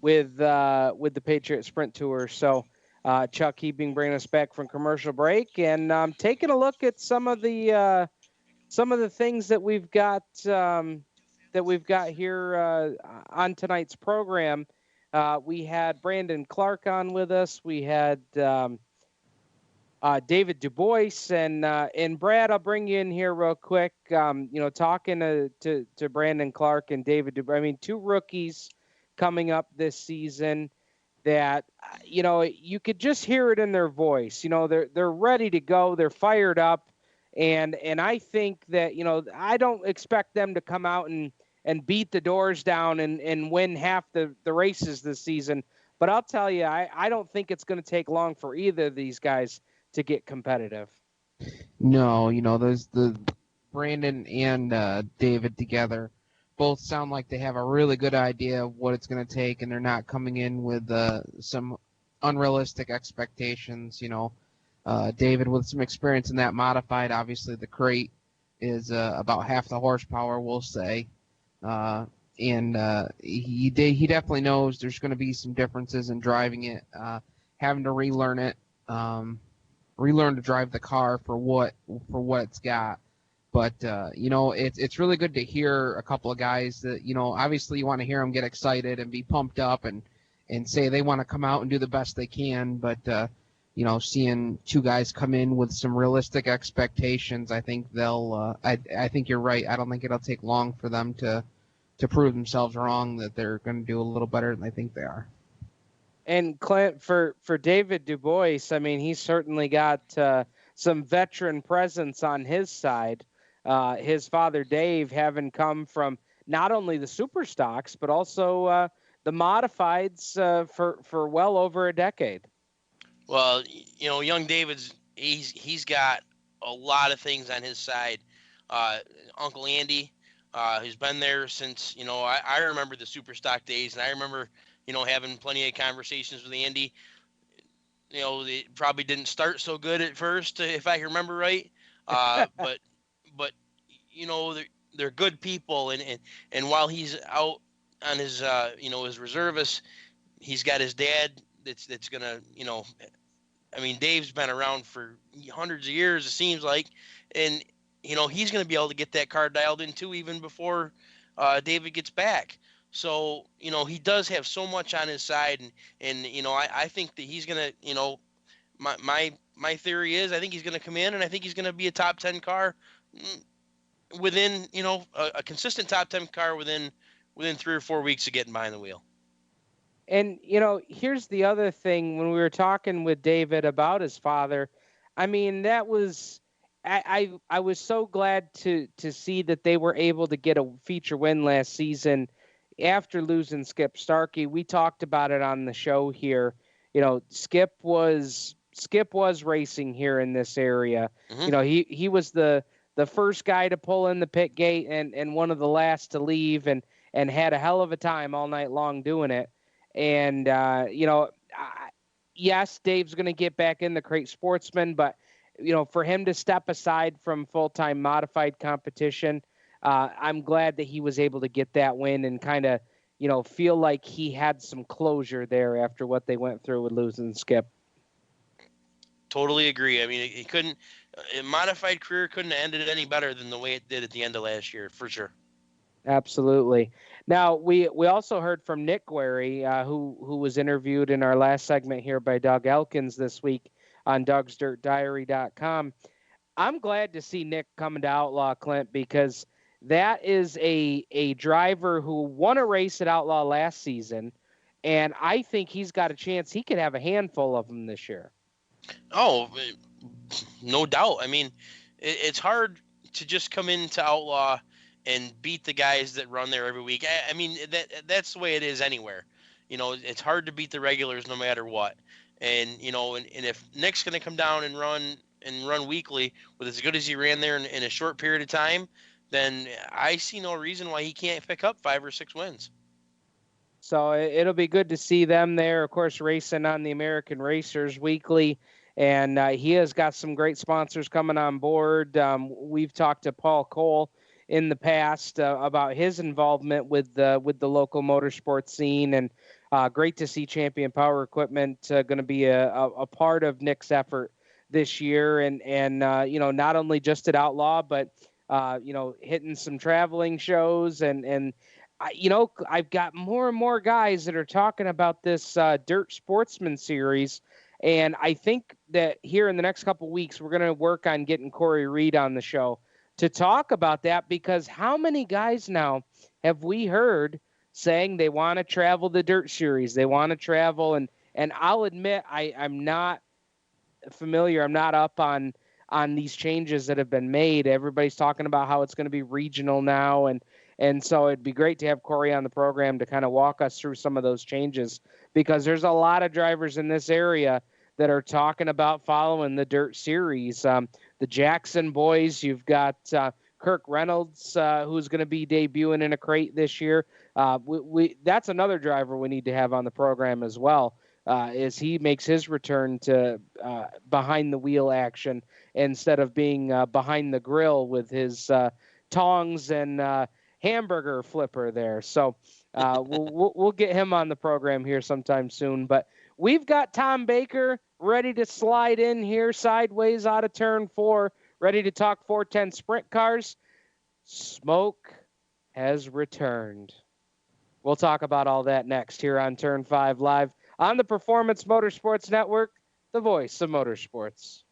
with the Patriot Sprint Tour. So Chuck Hebing bringing us back from commercial break and taking a look at some of the things that we've got. That we've got here on tonight's program. We had Brandon Clark on with us. We had David DuBois and Brad. I'll bring you in here real quick. Talking to Brandon Clark and David DuBois. I mean, two rookies coming up this season that you could just hear it in their voice. They're ready to go. They're fired up. And I think that, I don't expect them to come out and beat the doors down and win half the races this season. But I'll tell you, I don't think it's going to take long for either of these guys to get competitive. No, there's the Brandon and David together both sound like they have a really good idea of what it's going to take, and they're not coming in with some unrealistic expectations, David with some experience in that modified. Obviously, the crate is about half the horsepower, we'll say. He definitely knows there's going to be some differences in driving it, having to relearn it, relearn to drive the car for what it's got. But, it's really good to hear a couple of guys that, obviously you want to hear them get excited and be pumped up and say they want to come out and do the best they can. But seeing two guys come in with some realistic expectations, I think they'll. I think you're right. I don't think it'll take long for them to prove themselves wrong, that they're going to do a little better than I think they are. And Clint, for David DuBois, I mean, he's certainly got some veteran presence on his side. His father Dave having come from not only the super stocks but also the modifieds for well over a decade. Well, young David's he's got a lot of things on his side. Uncle Andy, who's been there since I remember the super stock days, and I remember having plenty of conversations with Andy. They probably didn't start so good at first, if I remember right. But they're good people, and while he's out on his his reservists, he's got his dad that's gonna Dave's been around for hundreds of years, it seems like, and he's gonna be able to get that car dialed in too, even before David gets back. So he does have so much on his side, and I think that he's gonna my theory is I think he's gonna come in, and I think he's gonna be a top 10 car within a consistent top 10 car within 3 or 4 weeks of getting behind the wheel. And here's the other thing. When we were talking with David about his father, I mean, that was I was so glad to see that they were able to get a feature win last season after losing Skip Starkey. We talked about it on the show here. Skip was racing here in this area. Mm-hmm. He was the first guy to pull in the pit gate and one of the last to leave, and had a hell of a time all night long doing it. And, yes, Dave's going to get back in the Crate Sportsman, but, for him to step aside from full-time modified competition, I'm glad that he was able to get that win and kind of, feel like he had some closure there after what they went through with losing Skip. Totally agree. I mean, he couldn't – a modified career couldn't have ended any better than the way it did at the end of last year, for sure. Absolutely. Now, we also heard from Nick Guererri, who was interviewed in our last segment here by Doug Elkins this week on DugsDirtDiary.com. I'm glad to see Nick coming to Outlaw, Clint, because that is a driver who won a race at Outlaw last season, and I think he's got a chance. He could have a handful of them this year. Oh, no doubt. I mean, it's hard to just come into Outlaw and beat the guys that run there every week. I mean, that's the way it is anywhere. It's hard to beat the regulars no matter what. And, and if Nick's going to come down and run weekly with as good as he ran there in a short period of time, then I see no reason why he can't pick up 5 or 6 wins. So it'll be good to see them there, of course, racing on the American Racers Weekly. And he has got some great sponsors coming on board. We've talked to Paul Cole in the past about his involvement with the local motorsports scene, and great to see Champion Power Equipment going to be a part of Nick's effort this year, and not only just at Outlaw, but hitting some traveling shows, and I've got more and more guys that are talking about this Dirt Sportsman series, and I think that here in the next couple of weeks we're going to work on getting Corey Reed on the show to talk about that, because how many guys now have we heard saying they want to travel the Dirt Series? They want to travel, and I'll admit I'm not familiar. I'm not up on these changes that have been made. Everybody's talking about how it's going to be regional now, and so it'd be great to have Corey on the program to kind of walk us through some of those changes, because there's a lot of drivers in this area that are talking about following the Dirt Series. The Jackson boys, you've got Kirk Reynolds, who's going to be debuting in a crate this year. That's another driver we need to have on the program as well, as he makes his return to behind the wheel action instead of being behind the grill with his tongs and hamburger flipper there. So we'll get him on the program here sometime soon. But we've got Tom Baker ready to slide in here sideways out of turn 4, ready to talk 410 sprint cars. Smoke has returned. We'll talk about all that next here on Turn 5 Live on the Performance Motorsports Network. the voice of motorsports.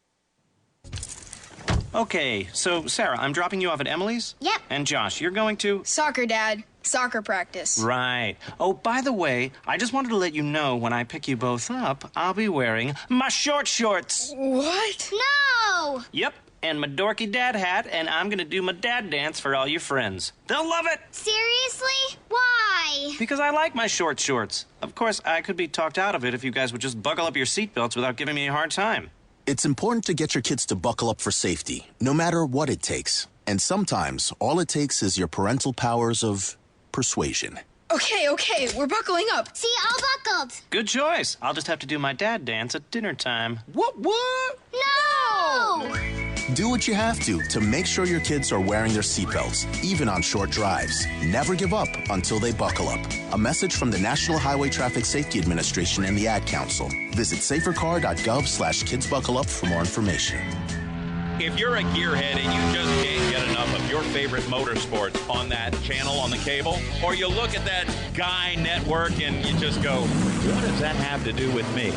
Okay, so Sarah, I'm dropping you off at Emily's? Yep. And Josh, you're going to? Soccer, Dad. Soccer practice. Right. Oh, by the way, I just wanted to let you know when I pick you both up, I'll be wearing my short shorts. What? No! Yep, and my dorky dad hat, and I'm gonna do my dad dance for all your friends. They'll love it! Seriously? Why? Because I like my short shorts. Of course, I could be talked out of it if you guys would just buckle up your seatbelts without giving me a hard time. It's important to get your kids to buckle up for safety, no matter what it takes. And sometimes, all it takes is your parental powers of persuasion. Okay, we're buckling up. See, all buckled. Good choice. I'll just have to do my dad dance at dinner time. What? No! Do what you have to make sure your kids are wearing their seatbelts, even on short drives. Never give up until they buckle up. A message from the National Highway Traffic Safety Administration and the Ad Council. Visit safercar.gov/kidsbuckleup for more information. If you're a gearhead and you just can't get enough of your favorite motorsports on that channel on the cable, or you look at that Guy network and you just go, what does that have to do with me?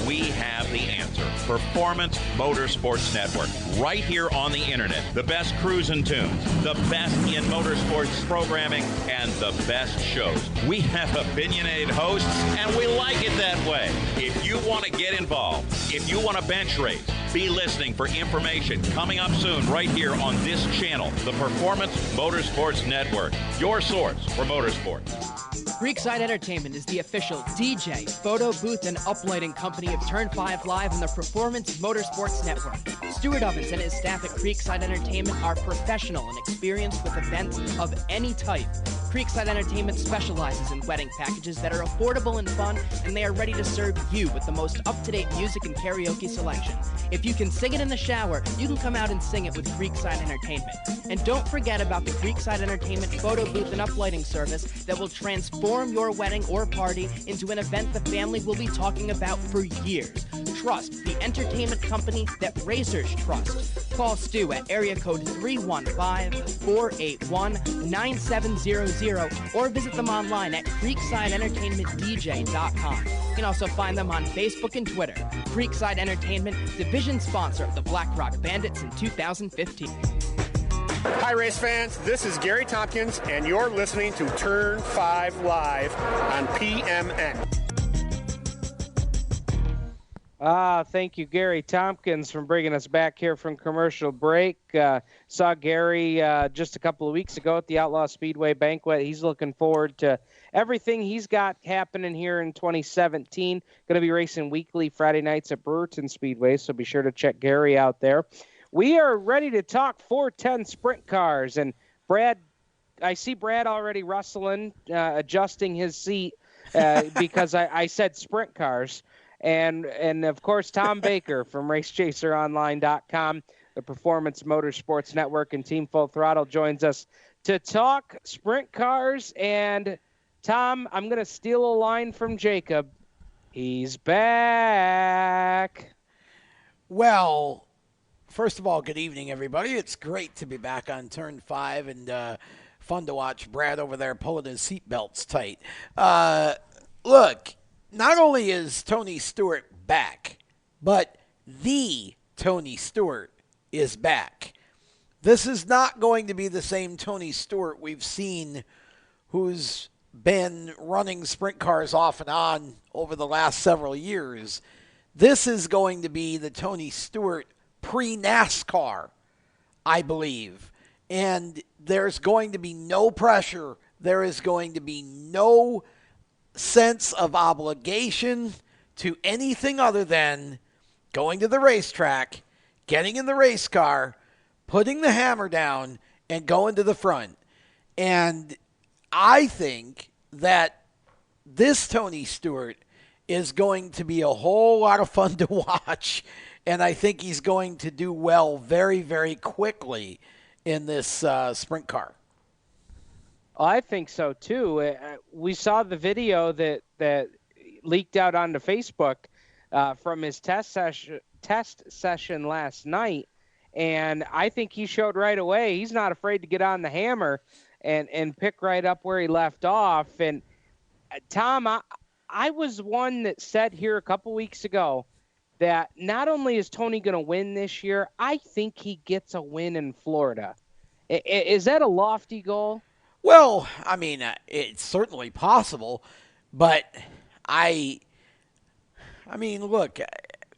We have the answer. Performance Motorsports Network. Right here on the internet. The best cruising tunes, the best in motorsports programming, and the best shows. We have opinionated hosts, and we like it that way. If you want to get involved, if you want to bench race, be listening for information coming up soon right here on this channel, the Performance Motorsports Network, your source for motorsports. Creekside Entertainment is the official DJ, photo booth, and uplighting company of Turn 5 Live and the Performance Motorsports Network. Stuart Ovens and his staff at Creekside Entertainment are professional and experienced with events of any type. Creekside Entertainment specializes in wedding packages that are affordable and fun, and they are ready to serve you with the most up-to-date music and karaoke selection. If you can sing it in the shower, you can come out and sing it with Creekside Entertainment. And don't forget about the Creekside Entertainment photo booth and uplighting service that will transform your wedding or party into an event the family will be talking about for years. Trust the entertainment company that racers trust. Call Stu at area code 315-481-9700 or visit them online at creeksideentertainmentdj.com. You can also find them on Facebook and Twitter. Creekside Entertainment, division sponsor of the Black Rock Bandits in 2015. Hi, race fans. This is Gary Tompkins, and you're listening to Turn 5 Live on PMN. Thank you, Gary Tompkins, for bringing us back here from commercial break. Saw Gary just a couple of weeks ago at the Outlaw Speedway Banquet. He's looking forward to everything he's got happening here in 2017. Going to be racing weekly Friday nights at Brewerton Speedway, so be sure to check Gary out there. We are ready to talk 410 sprint cars, and Brad, I see Brad already rustling, adjusting his seat because I said sprint cars. And of course, Tom Baker from RaceChaserOnline.com, the Performance Motorsports Network, and Team Full Throttle joins us to talk sprint cars. And Tom, I'm going to steal a line from Jacob. He's back. Well, first of all, good evening, everybody. It's great to be back on Turn 5 and fun to watch Brad over there pulling his seatbelts tight. Look, not only is Tony Stewart back, but the Tony Stewart is back. This is not going to be the same Tony Stewart we've seen who's been running sprint cars off and on over the last several years. This is going to be the Tony Stewart pre-NASCAR, I believe. And there's going to be no pressure. There is going to be no sense of obligation to anything other than going to the racetrack, getting in the race car, putting the hammer down, and going to the front. And I think that this Tony Stewart is going to be a whole lot of fun to watch, and I think he's going to do well very, very quickly in this sprint car. I think so, too. We saw the video that leaked out onto Facebook from his test session last night, and I think he showed right away he's not afraid to get on the hammer and pick right up where he left off. And, Tom, I was one that said here a couple weeks ago that not only is Tony going to win this year, I think he gets a win in Florida. Is that a lofty goal? Well, I mean, it's certainly possible, but I mean, look,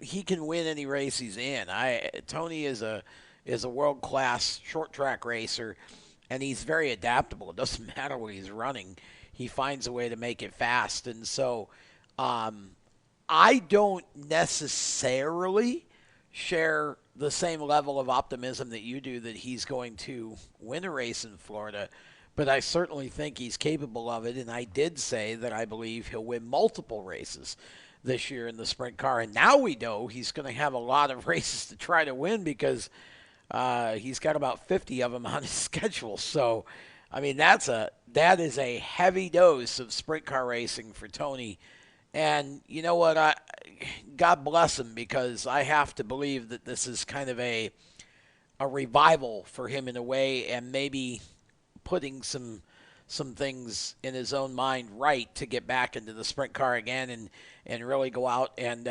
he can win any race he's in. Tony is a world-class short track racer, and he's very adaptable. It doesn't matter what he's running; he finds a way to make it fast. And so, I don't necessarily share the same level of optimism that you do that he's going to win a race in Florida. But I certainly think he's capable of it, and I did say that I believe he'll win multiple races this year in the sprint car. And now we know he's going to have a lot of races to try to win because he's got about 50 of them on his schedule. So, I mean, that is a heavy dose of sprint car racing for Tony. And you know what? God bless him, because I have to believe that this is kind of a revival for him in a way, and maybe putting some things in his own mind right to get back into the sprint car again and really go out and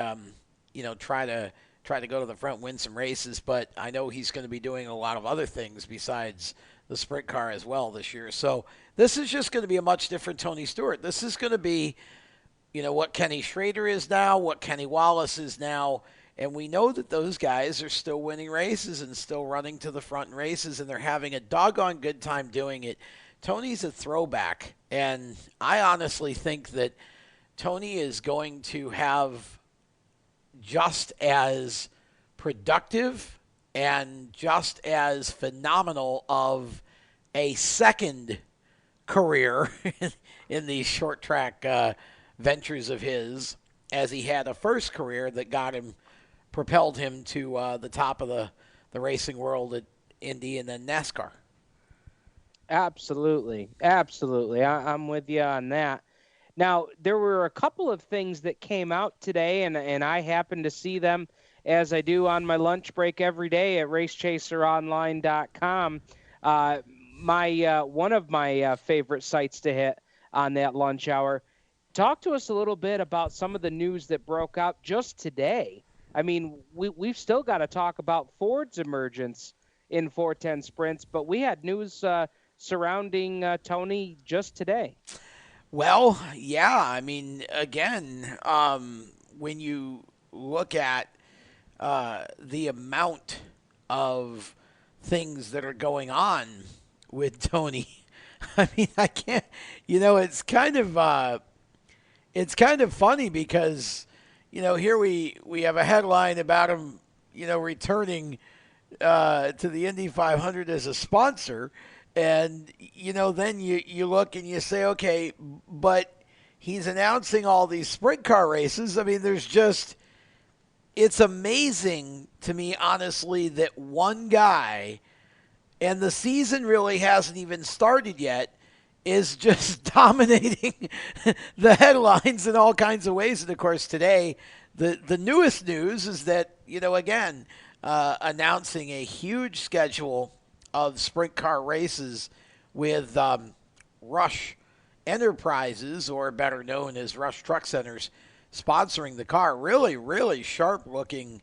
try to go to the front, win some races. But I know he's going to be doing a lot of other things besides the sprint car as well this year. So this is just going to be a much different Tony Stewart. This is going to be, what Kenny Schrader is now, what Kenny Wallace is now. And we know that those guys are still winning races and still running to the front in races, and they're having a doggone good time doing it. Tony's a throwback, and I honestly think that Tony is going to have just as productive and just as phenomenal of a second career in these short track ventures of his as he had a first career that propelled him to the top of the racing world at Indy and then NASCAR. Absolutely. I'm with you on that. Now, there were a couple of things that came out today, and I happened to see them as I do on my lunch break every day at racechaseronline.com. One of my favorite sites to hit on that lunch hour. Talk to us a little bit about some of the news that broke out just today. I mean, we've still got to talk about Ford's emergence in 410 sprints, but we had news surrounding Tony just today. Well, yeah. I mean, again, when you look at the amount of things that are going on with Tony, I mean, I can't. It's kind of funny because here we have a headline about him, returning to the Indy 500 as a sponsor. And, then you look and you say, okay, but he's announcing all these sprint car races. I mean, it's amazing to me, honestly, that one guy, and the season really hasn't even started yet, is just dominating the headlines in all kinds of ways. And, of course, today, the newest news is that, again, announcing a huge schedule of sprint car races with Rush Enterprises, or better known as Rush Truck Centers, sponsoring the car. Really, really sharp-looking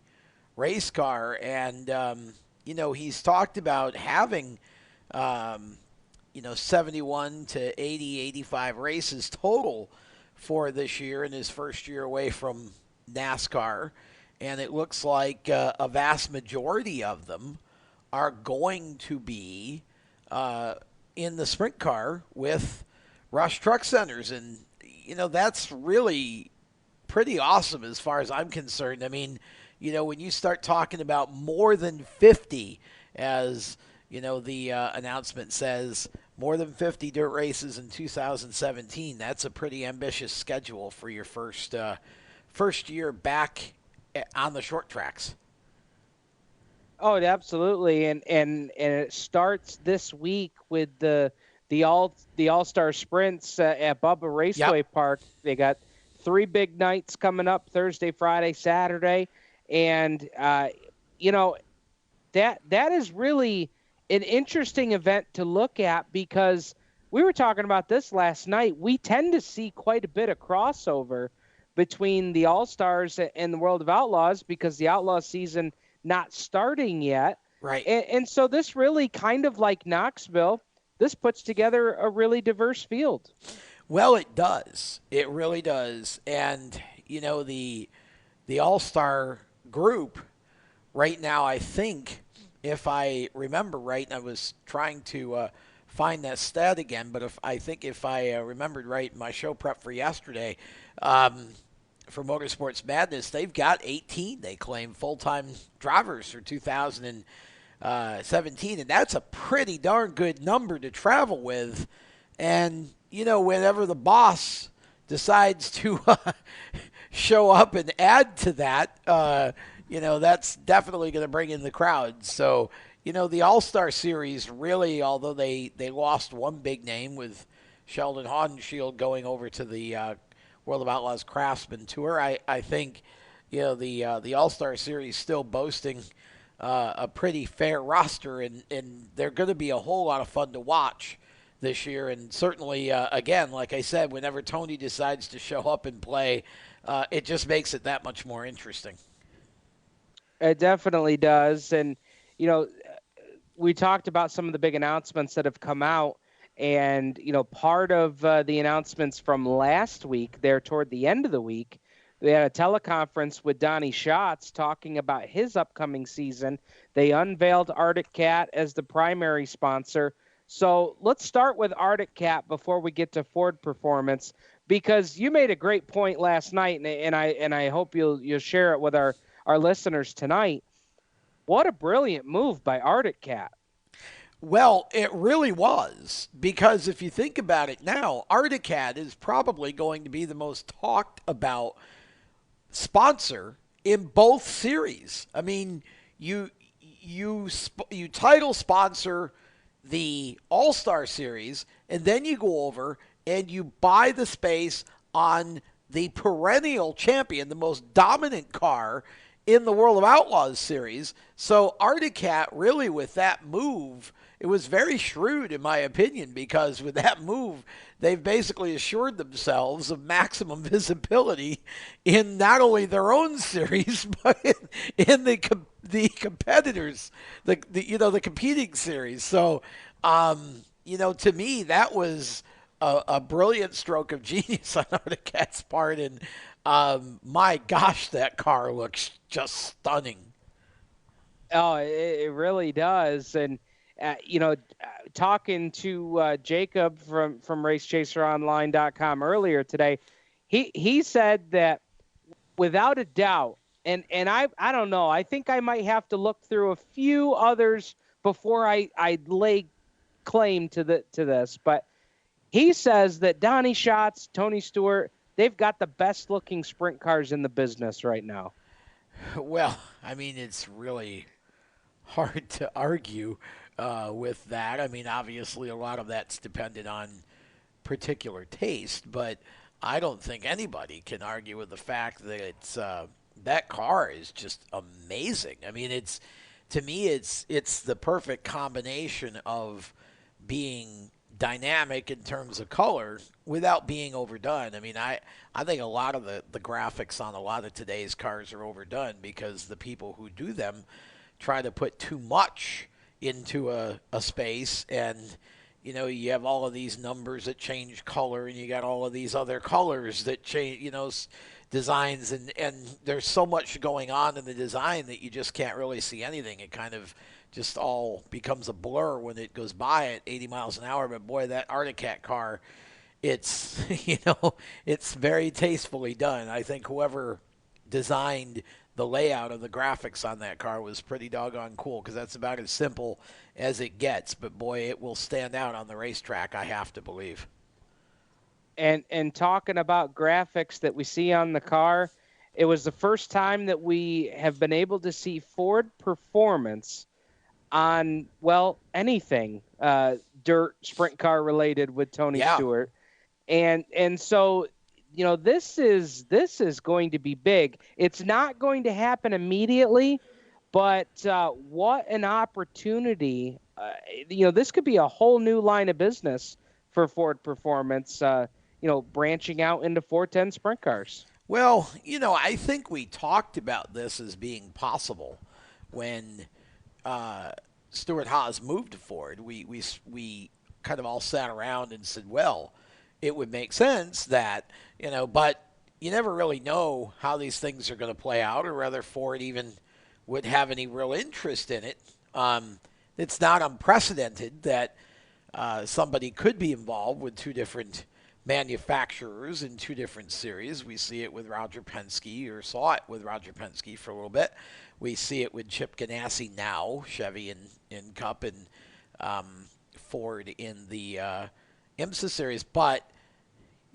race car. And, he's talked about having, 71 to 80, 85 races total for this year in his first year away from NASCAR. And it looks like a vast majority of them are going to be in the sprint car with Rush Truck Centers. And, that's really pretty awesome as far as I'm concerned. I mean, when you start talking about more than 50, as, the announcement says, more than 50 dirt races in 2017, that's a pretty ambitious schedule for your first year back on the short tracks. Oh, absolutely, and it starts this week with the All-Star Sprints at Bubba Raceway Park. They got 3 big nights coming up: Thursday, Friday, Saturday, and that is really an interesting event to look at, because we were talking about this last night. We tend to see quite a bit of crossover between the All-Stars and the World of Outlaws because the Outlaw season not starting yet. Right. And so this really kind of like Knoxville, this puts together a really diverse field. Well, it does. It really does. And, you know, the All-Star group right now, I think, if I remember right, and I was trying to find that stat again, but if I remembered right in my show prep for yesterday, for Motorsports Madness, they've got 18, they claim, full-time drivers for 2017, and that's a pretty darn good number to travel with. And, you know, whenever the boss decides to show up and add to that, you know, that's definitely going to bring in the crowd. So, you know, the All-Star Series really, although they lost one big name with Sheldon Haudenschild going over to the World of Outlaws Craftsman Tour, I think, you know, the All-Star Series still boasting a pretty fair roster, and they're going to be a whole lot of fun to watch this year. And certainly, again, like I said, whenever Tony decides to show up and play, it just makes it that much more interesting. It definitely does. And, you know, we talked about some of the big announcements that have come out. And, you know, part of the announcements from last week, there toward the end of the week, they had a teleconference with Donnie Schatz talking about his upcoming season. They unveiled Arctic Cat as the primary sponsor. So let's start with Arctic Cat before we get to Ford Performance, because you made a great point last night, and I hope you'll share it with our listeners tonight. What a brilliant move by Arctic Cat. Well, it really was, because if you think about it now, Arctic Cat is probably going to be the most talked about sponsor in both series. I mean, you title sponsor the All-Star Series, and then you go over and you buy the space on the perennial champion, the most dominant car in the World of Outlaws series. So Arctic Cat, really, with that move, it was very shrewd, in my opinion, because with that move, they've basically assured themselves of maximum visibility in not only their own series, but in the competitors, the competing series. So, you know, to me, that was a brilliant stroke of genius on Arctic Cat's part, and my gosh, that car looks just stunning. Oh, it really does. And you know, talking to Jacob from RaceChaserOnline.com earlier today, he said that without a doubt, and I don't know, I think I might have to look through a few others before I lay claim to this, but he says that Donnie Schatz, Tony Stewart, they've got the best looking sprint cars in the business right now. Well, I mean, it's really hard to argue with that. I mean, obviously, a lot of that's dependent on particular taste, but I don't think anybody can argue with the fact that it's that car is just amazing. I mean, to me, it's the perfect combination of being dynamic in terms of color without being overdone. I mean, I think a lot of the graphics on a lot of today's cars are overdone because the people who do them try to put too much into a space, and you know, you have all of these numbers that change color, and you got all of these other colors that change, you know, designs, and there's so much going on in the design that you just can't really see anything. It kind of just all becomes a blur when it goes by at 80 miles an hour. But boy, that Arctic Cat car, it's, you know, it's very tastefully done. I think whoever designed the layout of the graphics on that car was pretty doggone cool, because that's about as simple as it gets. But boy, it will stand out on the racetrack, I have to believe. And talking about graphics that we see on the car, it was the first time that we have been able to see Ford Performance on, well, anything dirt sprint car related with Tony Stewart. And so, you know, this is going to be big. It's not going to happen immediately, but what an opportunity. You know, this could be a whole new line of business for Ford Performance, you know, branching out into 410 sprint cars. Well, I think we talked about this as being possible when Stuart Haas moved to Ford. We kind of all sat around and said, well, it would make sense that, but you never really know how these things are going to play out or whether Ford even would have any real interest in it. It's not unprecedented that somebody could be involved with two different manufacturers in two different series. We see it with Roger Penske, or saw it with Roger Penske for a little bit. We see it with Chip Ganassi now, Chevy in Cup, and Ford in the IMSA series. But,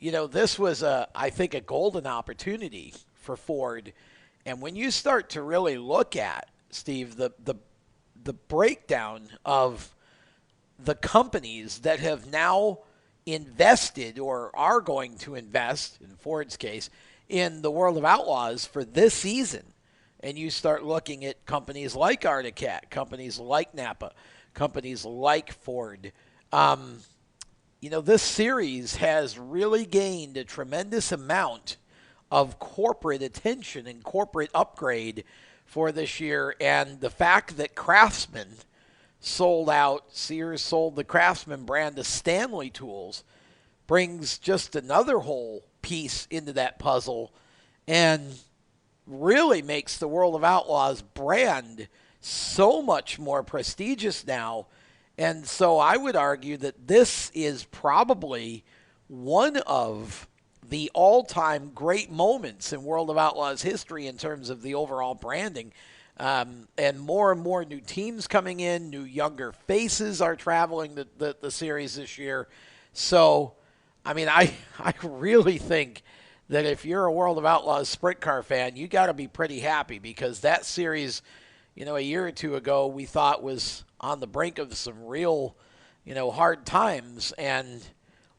this was, I think, a golden opportunity for Ford. And when you start to really look at, Steve, the breakdown of the companies that have now invested or are going to invest, in Ford's case, in the World of Outlaws for this season, and you start looking at companies like Arctic Cat, companies like Napa, companies like Ford, this series has really gained a tremendous amount of corporate attention and corporate upgrade for this year. And the fact that Craftsman sold out, Sears sold the Craftsman brand to Stanley Tools, brings just another whole piece into that puzzle and really makes the World of Outlaws brand so much more prestigious now. And so I would argue that this is probably one of the all-time great moments in World of Outlaws history in terms of the overall branding. And more new teams coming in, new younger faces are traveling the series this year. So, I really think that if you're a World of Outlaws sprint car fan, you got to be pretty happy, because that series, a year or two ago, we thought was on the brink of some real, hard times. And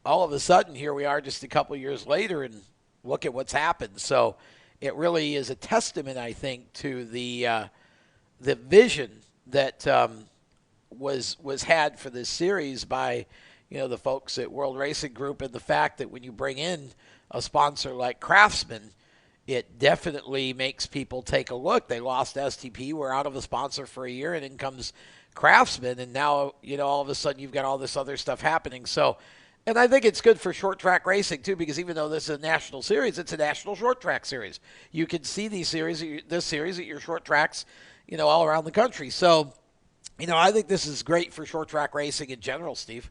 all of a sudden, here we are just a couple years later, and look at what's happened. So it really is a testament, I think, to the vision that was had for this series by the folks at World Racing Group, and the fact that when you bring in a sponsor like Craftsman, it definitely makes people take a look. They lost STP, were out of a sponsor for a year, and in comes Craftsman, and now all of a sudden you've got all this other stuff happening. So. And I think it's good for short track racing, too, because even though this is a national series, it's a national short track series. You can see this series at your short tracks, all around the country. So, I think this is great for short track racing in general, Steve.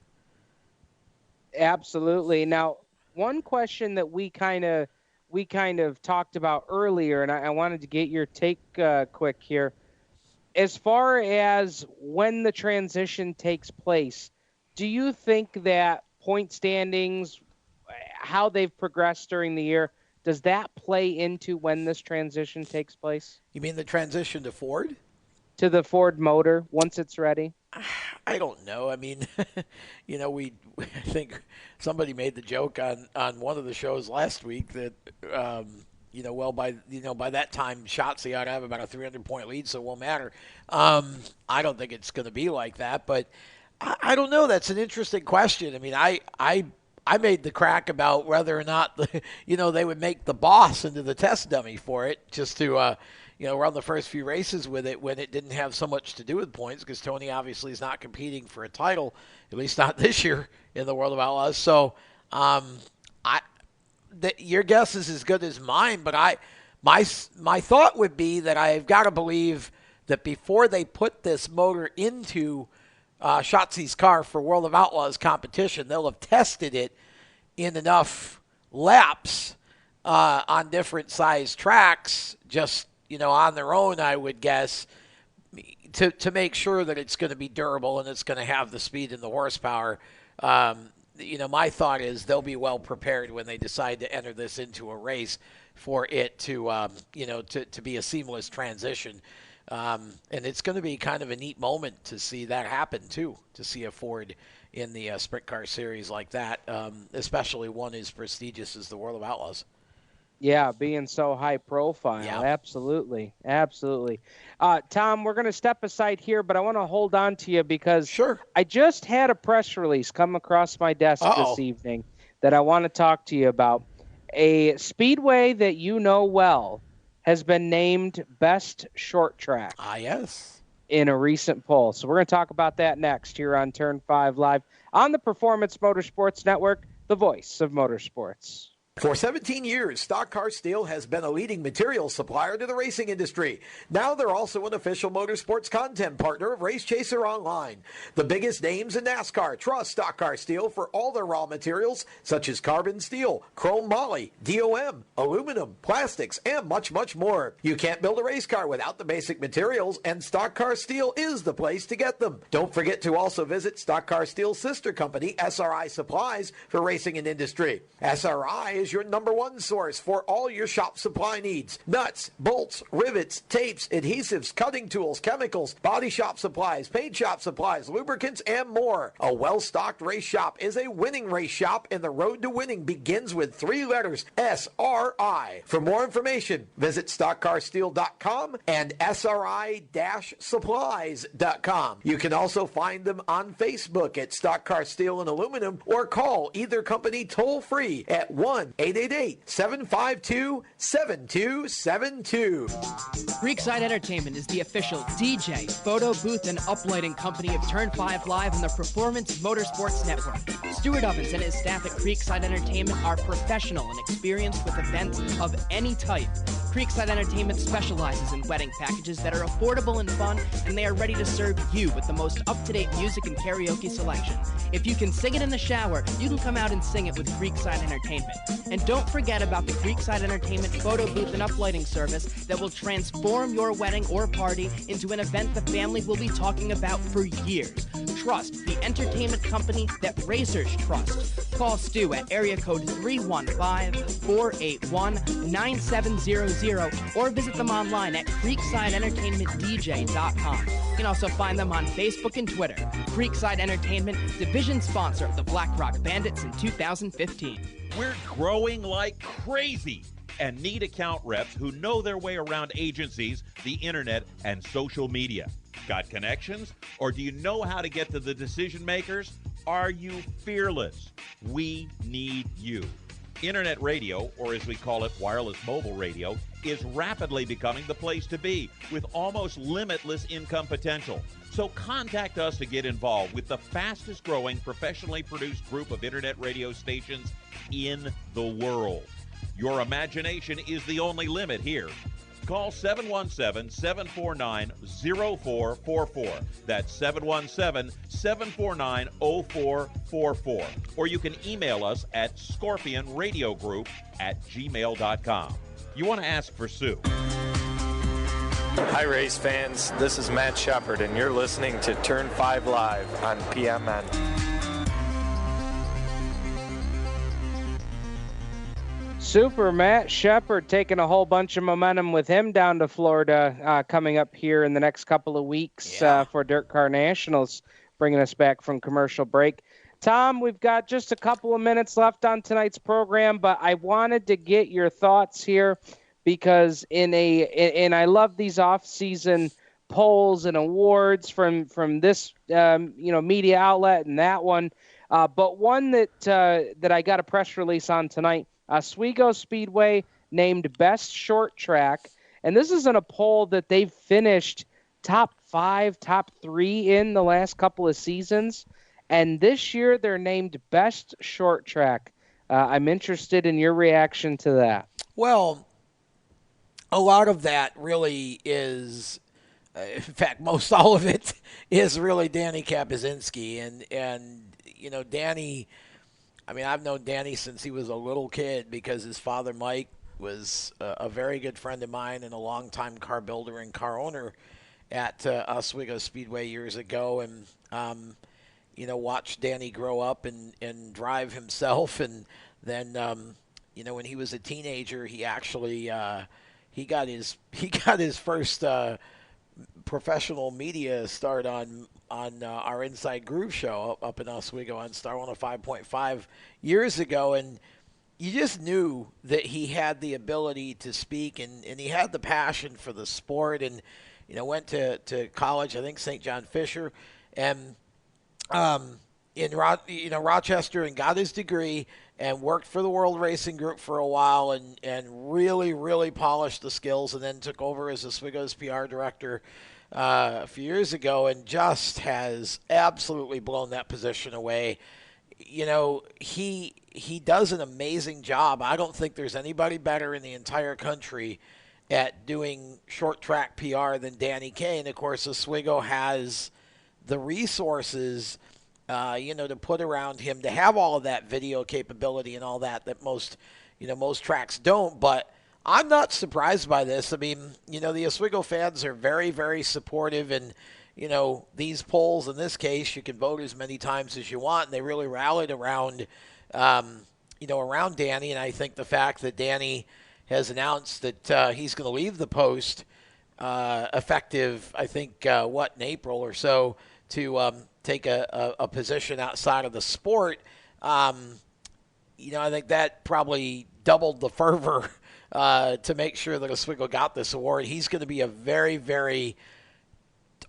Absolutely. Now, one question that we kind of talked about earlier, and I wanted to get your take quick here. As far as when the transition takes place, do you think that point standings, how they've progressed during the year, does that play into when this transition takes place? You mean the transition to Ford? To the Ford motor once it's ready? I don't know. I think somebody made the joke on one of the shows last week that, by that time, Shotzi ought to have about a 300-point lead, so it won't matter. I don't think it's going to be like that, but I don't know. That's an interesting question. I made the crack about whether or not they would make the boss into the test dummy for it, just to run the first few races with it when it didn't have so much to do with points, because Tony obviously is not competing for a title, at least not this year in the World of Outlaws. So your guess is as good as mine, but my thought would be that I've got to believe that before they put this motor into Shotzi's car for World of Outlaws competition, they'll have tested it in enough laps on different size tracks, just on their own, I would guess, to make sure that it's going to be durable and it's going to have the speed and the horsepower. My thought is they'll be well prepared when they decide to enter this into a race for it to be a seamless transition. And it's going to be kind of a neat moment to see that happen, too, to see a Ford in the sprint car series like that, especially one as prestigious as the World of Outlaws. Yeah, being so high profile. Yeah. Absolutely. Tom, we're going to step aside here, but I want to hold on to you because I just had a press release come across my desk this evening that I want to talk to you about. A speedway that you know well has been named best short track. Yes. In a recent poll. So we're going to talk about that next here on Turn 5 Live on the Performance Motorsports Network, the voice of motorsports. For 17 years, Stock Car Steel has been a leading materials supplier to the racing industry. Now they're also an official motorsports content partner of Race Chaser Online. The biggest names in NASCAR trust Stock Car Steel for all their raw materials, such as carbon steel, chrome moly, DOM, aluminum, plastics, and much, much more. You can't build a race car without the basic materials, and Stock Car Steel is the place to get them. Don't forget to also visit Stock Car Steel's sister company, SRI Supplies, for racing and industry. SRI is your number one source for all your shop supply needs. Nuts, bolts, rivets, tapes, adhesives, cutting tools, chemicals, body shop supplies, paint shop supplies, lubricants, and more. A well-stocked race shop is a winning race shop, and the road to winning begins with 3 letters, SRI. For more information, visit stockcarsteel.com and SRI-supplies.com. You can also find them on Facebook at Stock Car Steel and Aluminum, or call either company toll-free at 1-888-752-7272. Creekside Entertainment is the official DJ, photo booth, and uplighting company of Turn 5 Live and the Performance Motorsports Network. Stuart Ovens and his staff at Creekside Entertainment are professional and experienced with events of any type. Creekside Entertainment specializes in wedding packages that are affordable and fun, and they are ready to serve you with the most up-to-date music and karaoke selection. If you can sing it in the shower, you can come out and sing it with Creekside Entertainment. And don't forget about the Creekside Entertainment photo booth and uplighting service that will transform your wedding or party into an event the family will be talking about for years. Trust the entertainment company that racers trust. Call Stu at area code 315-481-9700 or visit them online at creeksideentertainmentdj.com. You can also find them on Facebook and Twitter. Creekside Entertainment, division sponsor of the Black Rock Bandits in 2015. We're growing like crazy and need account reps who know their way around agencies, the internet, and social media. Got connections? Or do you know how to get to the decision makers? Are you fearless? We need you. Internet radio, or as we call it, wireless mobile radio, is rapidly becoming the place to be with almost limitless income potential. So contact us to get involved with the fastest growing professionally produced group of internet radio stations in the world. Your imagination is the only limit here. Call 717-749-0444. That's 717-749-0444. Or you can email us at scorpionradiogroup@gmail.com. You want to ask for Sue. Hi, race fans. This is Matt Shepard, and you're listening to Turn 5 Live on PMN. Super Matt Shepard taking a whole bunch of momentum with him down to Florida coming up here in the next couple of weeks for Dirt Car Nationals, bringing us back from commercial break. Tom, we've got just a couple of minutes left on tonight's program, but I wanted to get your thoughts here because and I love these off-season polls and awards from this media outlet and that one, but one that I got a press release on tonight. Oswego Speedway named best short track, and this is in a poll that they've finished top 5, top 3 in the last couple of seasons, and this year they're named best short track. I'm interested in your reaction to that. Well, a lot of that really is, in fact, most all of it is really Danny Kapuzinski, and Danny. I mean, I've known Danny since he was a little kid because his father, Mike, was a very good friend of mine and a longtime car builder and car owner at Oswego Speedway years ago. And, watched Danny grow up and drive himself. And then, when he was a teenager, he actually he got his first professional media start on our Inside Groove show up in Oswego on Star 105.5 years ago, and you just knew that he had the ability to speak, and he had the passion for the sport, and went to college, I think St. John Fisher, and in Rochester, and got his degree, and worked for the World Racing Group for a while and really, really polished the skills, and then took over as Oswego's PR director a few years ago, and just has absolutely blown that position away. You know, he does an amazing job. I don't think there's anybody better in the entire country at doing short track PR than Danny Kaye. And of course, Oswego has the resources, to put around him to have all of that video capability and all that most tracks don't. But I'm not surprised by this. I mean, the Oswego fans are very, very supportive, and these polls, in this case, you can vote as many times as you want, and they really rallied around, around Danny. And I think the fact that Danny has announced that he's going to leave the post effective, I think, in April or so, to take a position outside of the sport, I think that probably doubled the fervor to make sure that Oswego got this award. He's going to be a very, very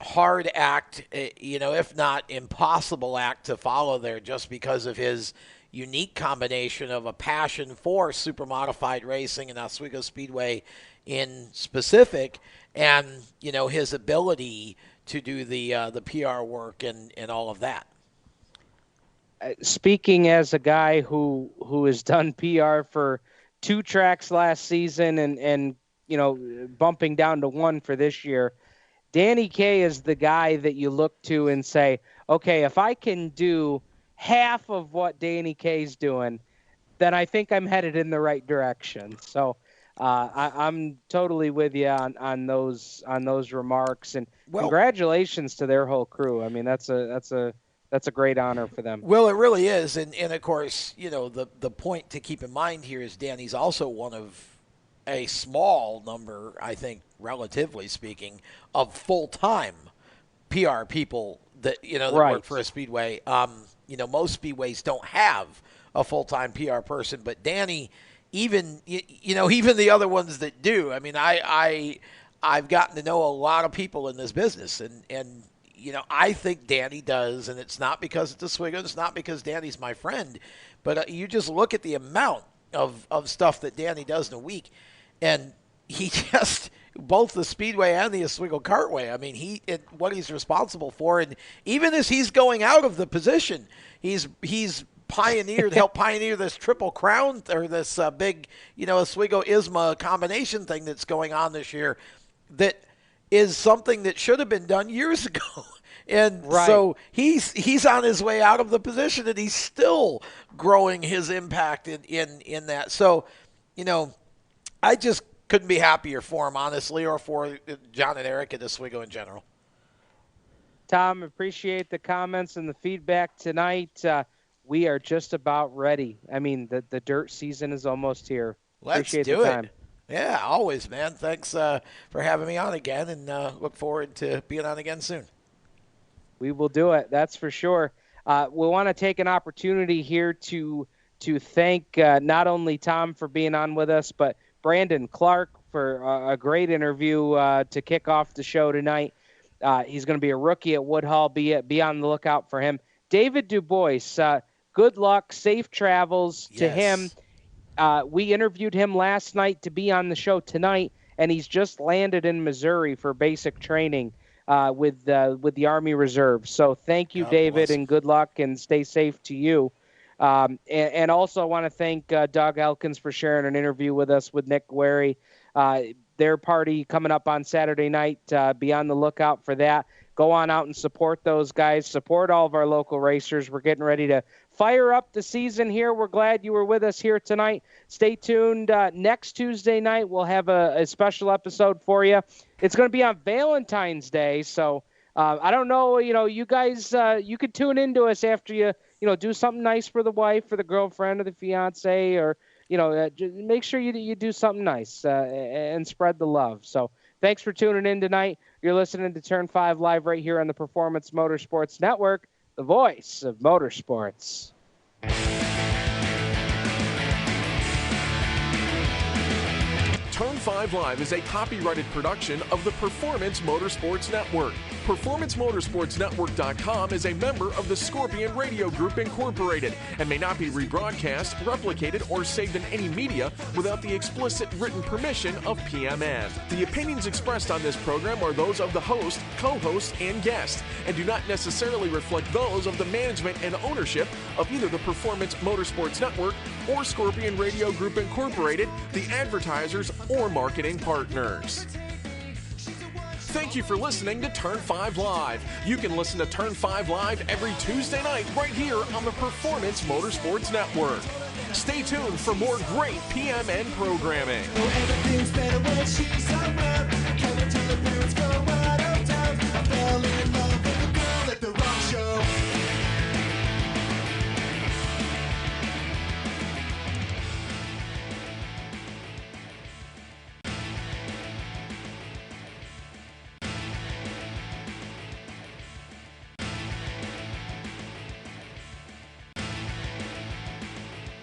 hard act, if not impossible act to follow there, just because of his unique combination of a passion for super modified racing and Oswego Speedway in specific, and his ability to do the PR work and all of that. Speaking as a guy who has done PR for 2 tracks last season and bumping down to 1 for this year, Danny Kaye is the guy that you look to and say, okay, if I can do half of what Danny Kaye's doing, then I think I'm headed in the right direction. So I'm totally with you on those remarks, and congratulations to their whole crew. I mean, that's a great honor for them. Well, it really is, and of course, the point to keep in mind here is Danny's also one of a small number, I think, relatively speaking, of full-time PR people that that work for a speedway. Most speedways don't have a full-time PR person, but Danny, even the other ones that do. I mean, I've gotten to know a lot of people in this business, and I think Danny does, and it's not because it's Oswego, it's not because Danny's my friend, but you just look at the amount of stuff that Danny does in a week, and he just, both the Speedway and the Oswego Cartway, I mean, what he's responsible for, and even as he's going out of the position, he's helped pioneer this Triple Crown, or this big, Oswego-ISMA combination thing that's going on this year, that is something that should have been done years ago. And so he's on his way out of the position, and he's still growing his impact in that. So, I just couldn't be happier for him, honestly, or for John and Eric at Oswego in general. Tom, appreciate the comments and the feedback tonight. We are just about ready. I mean, the dirt season is almost here. Let's appreciate do the time. it. Yeah, always, man. Thanks for having me on again, and look forward to being on again soon. We will do it. That's for sure. We want to take an opportunity here to thank not only Tom for being on with us, but Brandon Clark for a great interview to kick off the show tonight. He's going to be a rookie at Woodhull. Be on the lookout for him. David DuBois, good luck, safe travels to him. We interviewed him last night to be on the show tonight, and he's just landed in Missouri for basic training with the Army Reserve. So thank you, David, and good luck, and stay safe to you. And also I want to thank Doug Elkins for sharing an interview with us with NGuererri. Their party coming up on Saturday night. Be on the lookout for that. Go on out and support those guys. Support all of our local racers. We're getting ready to fire up the season here. We're glad you were with us here tonight. Stay tuned. Next Tuesday night, we'll have a special episode for you. It's going to be on Valentine's Day, so I don't know. You guys, you could tune into us after you do something nice for the wife or the girlfriend or the fiance, or just make sure you do something nice and spread the love. So thanks for tuning in tonight. You're listening to Turn 5 Live right here on the Performance Motorsports Network, the voice of motorsports. Turn 5 Live is a copyrighted production of the Performance Motorsports Network. PerformanceMotorsportsNetwork.com is a member of the Scorpion Radio Group Incorporated and may not be rebroadcast, replicated, or saved in any media without the explicit written permission of PMN. The opinions expressed on this program are those of the host, co-host, and guest, and do not necessarily reflect those of the management and ownership of either the Performance Motorsports Network or Scorpion Radio Group Incorporated, the advertisers, or marketing partners. Thank you for listening to Turn 5 Live. You can listen to Turn 5 Live every Tuesday night right here on the Performance Motorsports Network. Stay tuned for more great PMN programming. Everything's better when she's around.